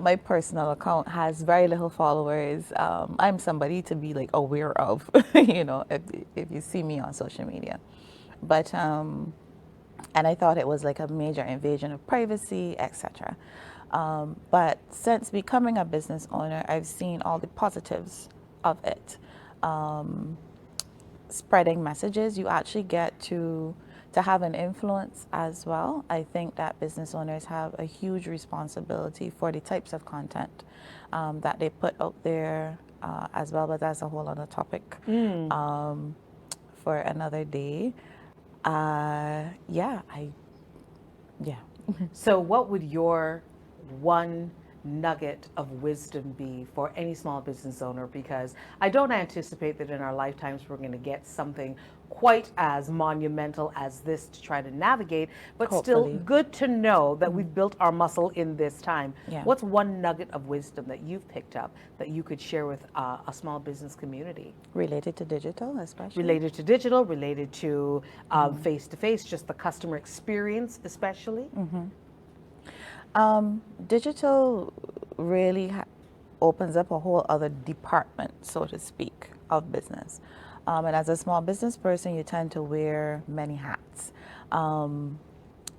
My personal account has very little followers. I'm somebody to be like aware of, you know, if you see me on social media. But and I thought it was like a major invasion of privacy, etc. But since becoming a business owner, I've seen all the positives of it. Spreading messages, you actually get to have an influence as well. I think that business owners have a huge responsibility for the types of content that they put out there as well, but that's a whole other topic for another day. Yeah. So what would your one nugget of wisdom be for any small business owner? Because I don't anticipate that in our lifetimes we're going to get something quite as monumental as this to try to navigate, but still Hopefully. good to know that we've built our muscle in this time. Yeah. What's one nugget of wisdom that you've picked up that you could share with a small business community? Related to digital, especially? Related to digital, related to face-to-face, just the customer experience especially? Digital really opens up a whole other department, so to speak, of business. And as a small business person, you tend to wear many hats.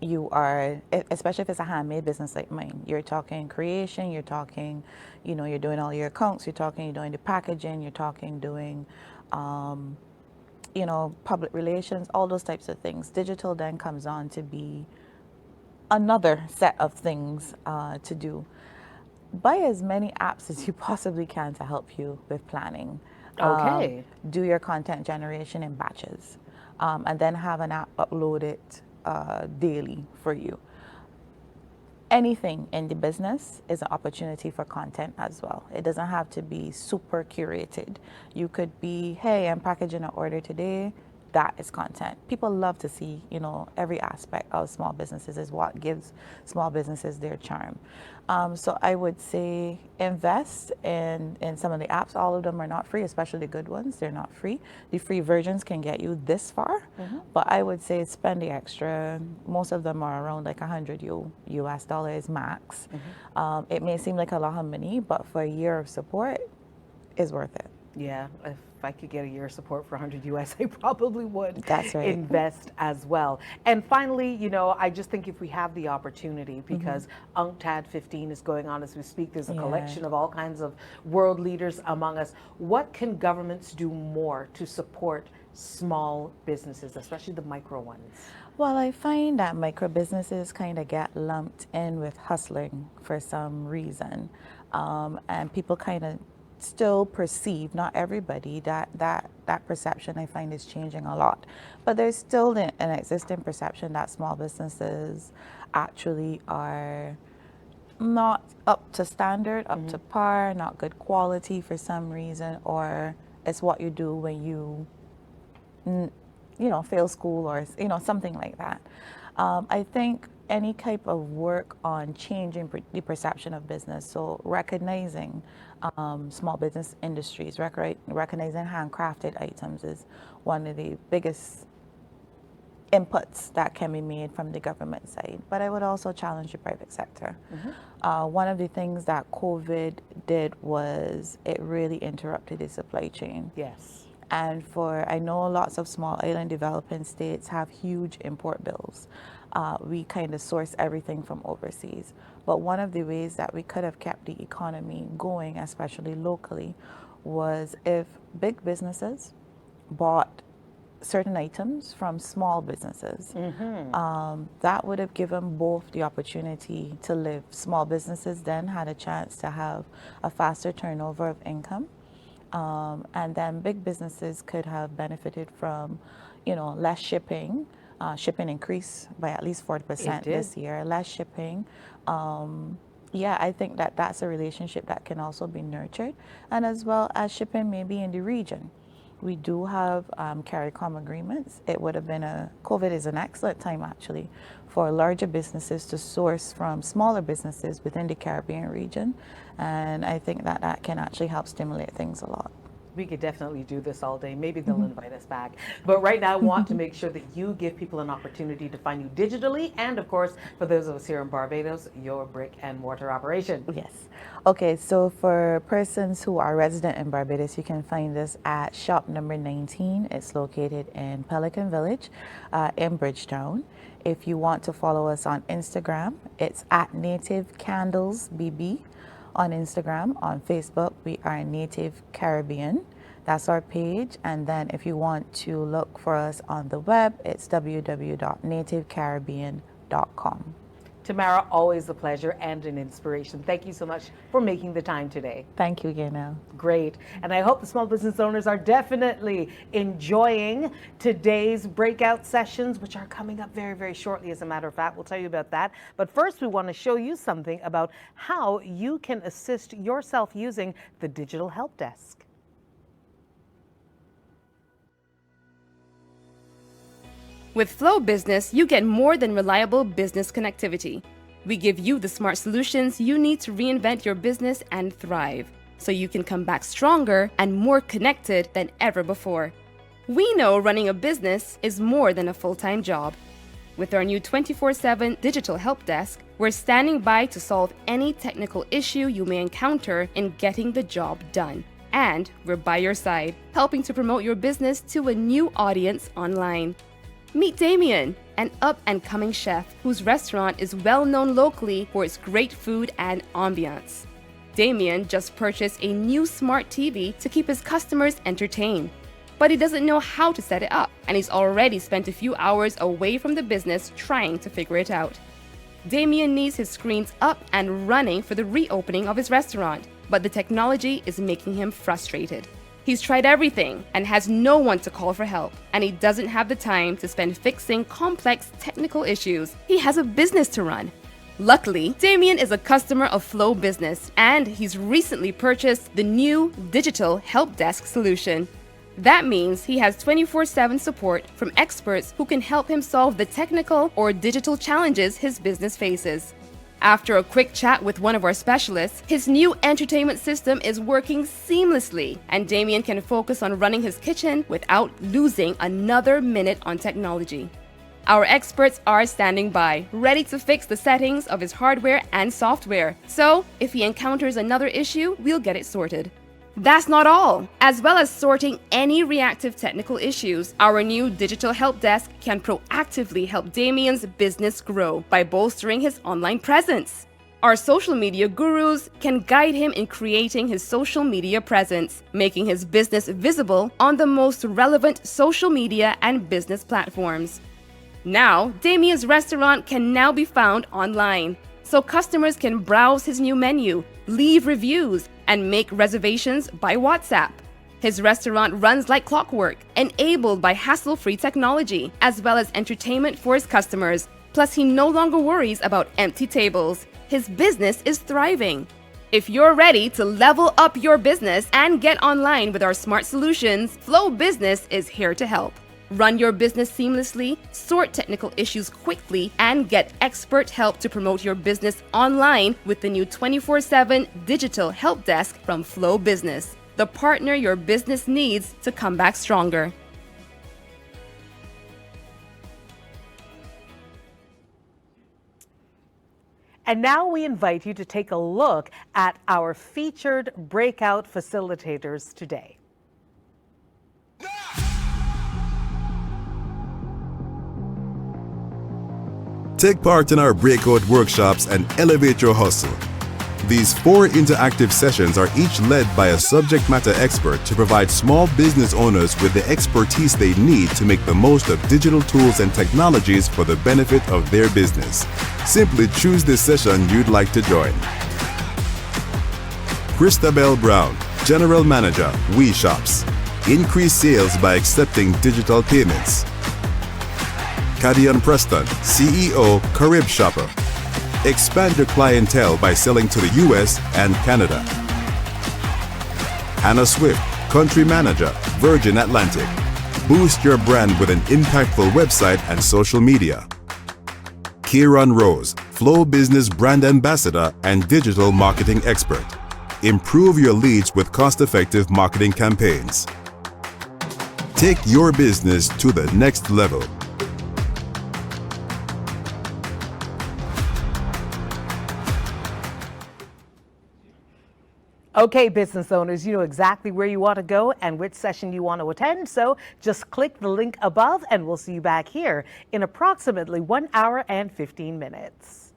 You are, especially if it's a handmade business like mine, you're talking creation, you're talking, you know, you're doing all your accounts, you're doing the packaging, you're doing, you know, public relations, all those types of things. Digital then comes on to be another set of things to do. Buy as many apps as you possibly can to help you with planning. Okay. Do your content generation in batches, and then have an app uploaded daily for you. Anything in the business is an opportunity for content as well. It doesn't have to be super curated. You could be, hey, I'm packaging an order today. That is content. People love to see, you know, every aspect of small businesses is what gives small businesses their charm. So I would say invest in some of the apps. All of them are not free, especially the good ones. They're not free. The free versions can get you this far, but I would say spend the extra. Most of them are around like $100 US max. It may seem like a lot of money, but for a year of support, it's worth it. Yeah, if I could get a year of support for 100 US, I probably would That's right. invest as well. And finally, you know, I just think if we have the opportunity, because UNCTAD 15 is going on as we speak, there's a collection of all kinds of world leaders among us. What can governments do more to support small businesses, especially the micro ones? Well, I find that micro businesses kind of get lumped in with hustling for some reason. And people kind of still perceive, not everybody, that perception I find is changing a lot. But there's still an existing perception that small businesses actually are not up to standard, up to par, not good quality for some reason, or it's what you do when you fail school or, you know, something like that. I think any type of work on changing the perception of business. So recognizing small business industries, recognizing handcrafted items is one of the biggest inputs that can be made from the government side. But I would also challenge the private sector. One of the things that COVID did was it really interrupted the supply chain. Yes. And I know lots of small island developing states have huge import bills. We kind of source everything from overseas. But one of the ways that we could have kept the economy going, especially locally, was if big businesses bought certain items from small businesses. That would have given both the opportunity to live. Small businesses then had a chance to have a faster turnover of income. And then big businesses could have benefited from, less shipping. Shipping increased by at least 40% this year. Less shipping. I think that's a relationship that can also be nurtured, and as well as shipping maybe in the region. We do have CARICOM agreements. It would have been COVID is an excellent time actually for larger businesses to source from smaller businesses within the Caribbean region. And I think that can actually help stimulate things a lot. We could definitely do this all day. Maybe they'll invite us back. But right now, I want to make sure that you give people an opportunity to find you digitally. And of course, for those of us here in Barbados, your brick and mortar operation. Yes. Okay, so for persons who are resident in Barbados, you can find us at shop number 19. It's located in Pelican Village in Bridgetown. If you want to follow us on Instagram, it's at Native Candles BB. On Instagram, on Facebook, we are Native Caribbean. That's our page. And then if you want to look for us on the web, it's www.nativecaribbean.com. Tamara, always a pleasure and an inspiration. Thank you so much for making the time today. Thank you, Gaynell. Great. And I hope the small business owners are definitely enjoying today's breakout sessions, which are coming up very, very shortly. As a matter of fact, we'll tell you about that. But first, we want to show you something about how you can assist yourself using the Digital Help Desk. With Flow Business, you get more than reliable business connectivity. We give you the smart solutions you need to reinvent your business and thrive, so you can come back stronger and more connected than ever before. We know running a business is more than a full-time job. With our new 24/7 Digital Help Desk, we're standing by to solve any technical issue you may encounter in getting the job done. And we're by your side, helping to promote your business to a new audience online. Meet Damien, an up-and-coming chef whose restaurant is well known locally for its great food and ambiance. Damien just purchased a new smart TV to keep his customers entertained. But he doesn't know how to set it up, and he's already spent a few hours away from the business trying to figure it out. Damien needs his screens up and running for the reopening of his restaurant, but the technology is making him frustrated. He's tried everything and has no one to call for help, and he doesn't have the time to spend fixing complex technical issues. He has a business to run. Luckily, Damien is a customer of Flow Business, and he's recently purchased the new Digital Help Desk solution. That means he has 24/7 support from experts who can help him solve the technical or digital challenges his business faces. After a quick chat with one of our specialists, his new entertainment system is working seamlessly, and Damien can focus on running his kitchen without losing another minute on technology. Our experts are standing by, ready to fix the settings of his hardware and software. So, if he encounters another issue, we'll get it sorted. That's not all. As well as sorting any reactive technical issues, our new Digital Help Desk can proactively help Damien's business grow by bolstering his online presence. Our social media gurus can guide him in creating his social media presence, making his business visible on the most relevant social media and business platforms. Now, Damien's restaurant can now be found online, so customers can browse his new menu, leave reviews, and make reservations by WhatsApp. His restaurant runs like clockwork, enabled by hassle-free technology, as well as entertainment for his customers. Plus, he no longer worries about empty tables. His business is thriving. If you're ready to level up your business and get online with our smart solutions, Flow Business is here to help. Run your business seamlessly, sort technical issues quickly, and get expert help to promote your business online with the new 24/7 digital help desk from Flow Business, the partner your business needs to come back stronger. And now we invite you to take a look at our featured breakout facilitators today. Take part in our breakout workshops and elevate your hustle. These 4 interactive sessions are each led by a subject matter expert to provide small business owners with the expertise they need to make the most of digital tools and technologies for the benefit of their business. Simply choose the session you'd like to join. Christabel Brown, General Manager, We Shops. Increase sales by accepting digital payments. Cadian Preston, CEO, Carib Shopper. Expand your clientele by selling to the US and Canada. Hannah Swift, Country Manager, Virgin Atlantic. Boost your brand with an impactful website and social media. Kieran Rose, Flow Business Brand Ambassador and Digital Marketing Expert. Improve your leads with cost-effective marketing campaigns. Take your business to the next level. Okay, business owners, you know exactly where you want to go and which session you want to attend, so just click the link above and we'll see you back here in approximately 1 hour and 15 minutes.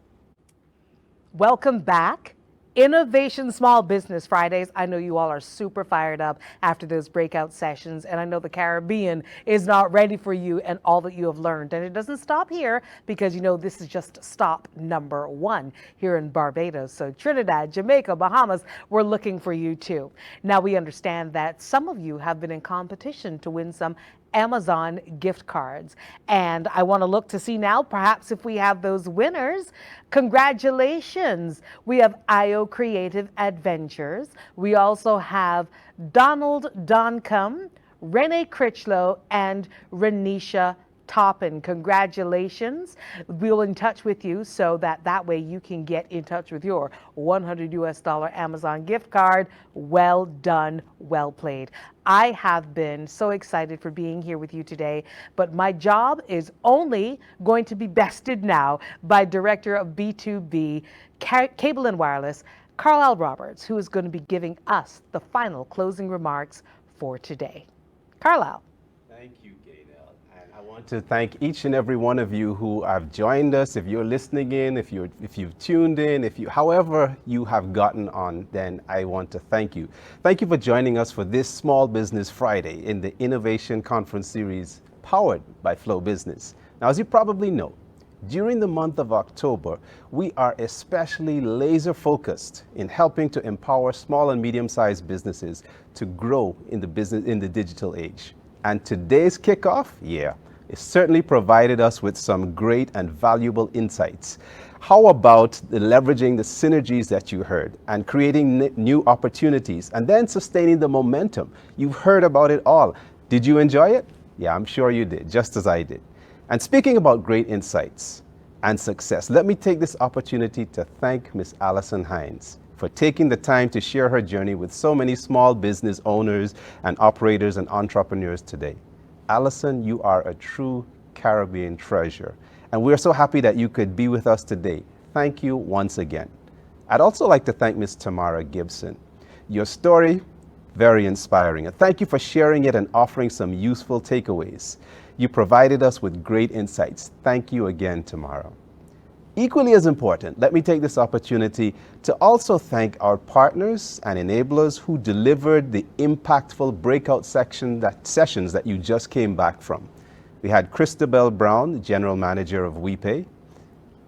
Welcome back. Innovation Small Business Fridays. I know you all are super fired up after those breakout sessions, and I know the Caribbean is not ready for you and all that you have learned. And it doesn't stop here, because you know this is just stop number 1 here in Barbados. So Trinidad, Jamaica, Bahamas, we're looking for you too. Now we understand that some of you have been in competition to win some Amazon gift cards. And I want to look to see now, perhaps if we have those winners. Congratulations. We have IO Creative Adventures. We also have Donald Doncombe, Renee Critchlow, and Renisha Toppin. Congratulations. We'll in touch with you so that way you can get in touch with your $100 Amazon gift card. Well done, well played. I have been so excited for being here with you today, but my job is only going to be bested now by Director of B2B Cable and Wireless, Carlisle Roberts, who is going to be giving us the final closing remarks for today. Carlisle. Thank you, Gaynell. And I want to thank each and every one of you who have joined us. If you're listening in, if you've tuned in, however you have gotten on, then I want to thank you. Thank you for joining us for this Small Business Friday in the Innovation Conference Series powered by Flow Business. Now, as you probably know, during the month of October, we are especially laser focused in helping to empower small and medium-sized businesses to grow in the digital age. And today's kickoff, it certainly provided us with some great and valuable insights. How about leveraging the synergies that you heard and creating new opportunities and then sustaining the momentum? You've heard about it all. Did you enjoy it? Yeah, I'm sure you did, just as I did. And speaking about great insights and success, let me take this opportunity to thank Miss Allison Hines for taking the time to share her journey with so many small business owners and operators and entrepreneurs today. Allison, you are a true Caribbean treasure, and we're so happy that you could be with us today. Thank you once again. I'd also like to thank Miss Tamara Gibson. Your story, very inspiring, and thank you for sharing it and offering some useful takeaways. You provided us with great insights. Thank you again, Tamara. Equally as important, let me take this opportunity to also thank our partners and enablers who delivered the impactful breakout sessions that you just came back from. We had Christabel Brown, General Manager of WePay,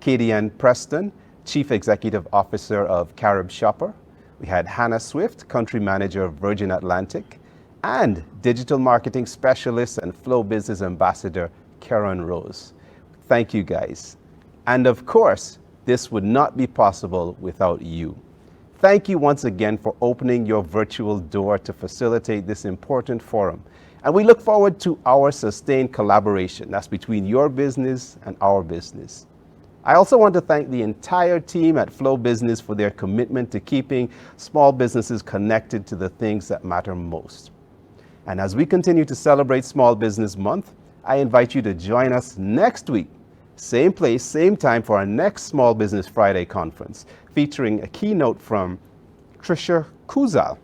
Kadian Preston, Chief Executive Officer of Carib Shopper. We had Hannah Swift, Country Manager of Virgin Atlantic, and Digital Marketing Specialist and Flow Business Ambassador, Karen Rose. Thank you, guys. And of course, this would not be possible without you. Thank you once again for opening your virtual door to facilitate this important forum. And we look forward to our sustained collaboration. That's between your business and our business. I also want to thank the entire team at Flow Business for their commitment to keeping small businesses connected to the things that matter most. And as we continue to celebrate Small Business Month, I invite you to join us next week, same place, same time, for our next Small Business Friday conference, featuring a keynote from Trisha Kuzal.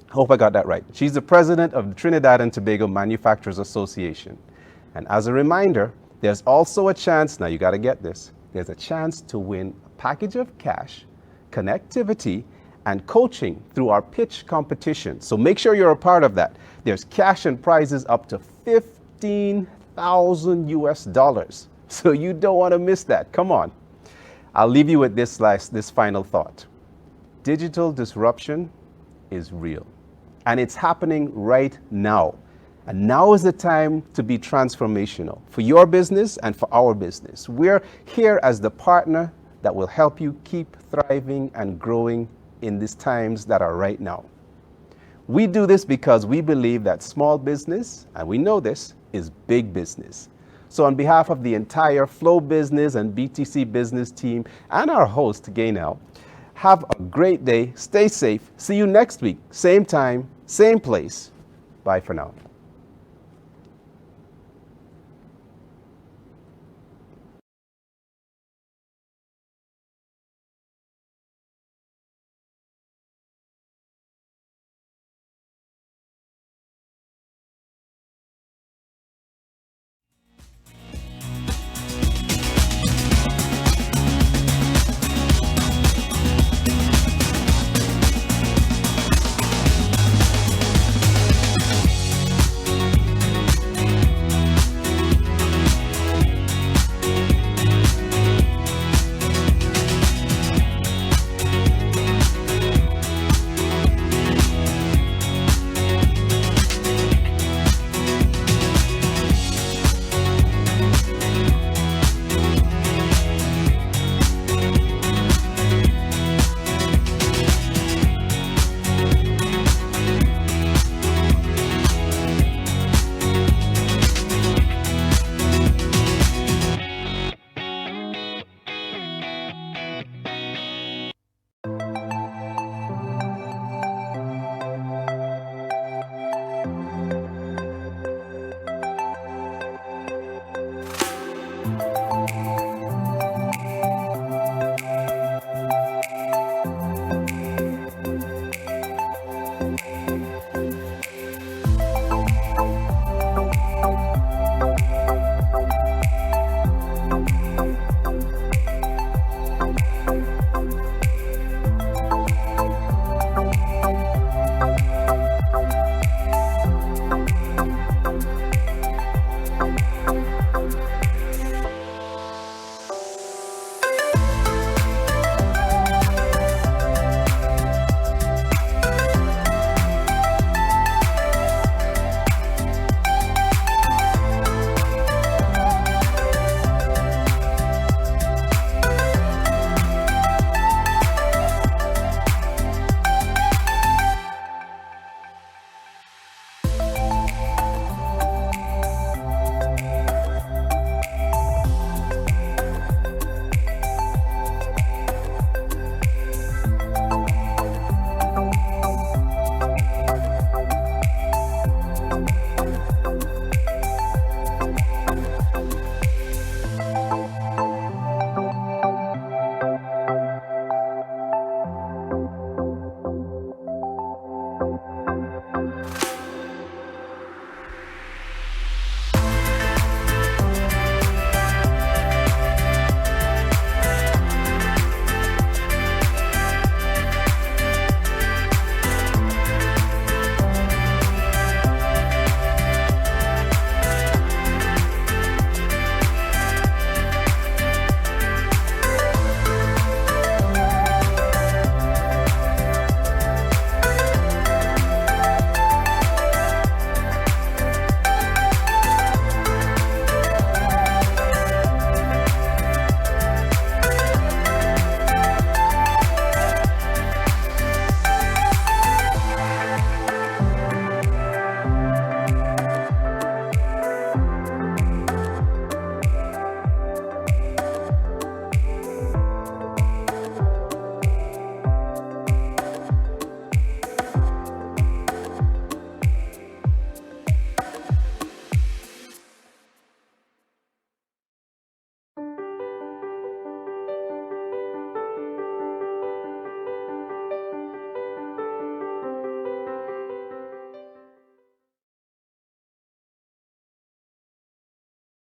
I hope I got that right. She's the president of the Trinidad and Tobago Manufacturers Association. And as a reminder, there's also a chance, now you got to get this, there's a chance to win a package of cash, connectivity, and coaching through our pitch competition. So make sure you're a part of that. There's cash and prizes up to $15,000 US. So you don't want to miss that. Come on. I'll leave you with this final thought. Digital disruption is real, and it's happening right now. And now is the time to be transformational for your business and for our business. We're here as the partner that will help you keep thriving and growing in these times that are right now. We do this because we believe that small business, and we know this, is big business. So on behalf of the entire Flow Business and BTC Business team and our host, Gaynell, have a great day, stay safe, see you next week, same time, same place. Bye for now.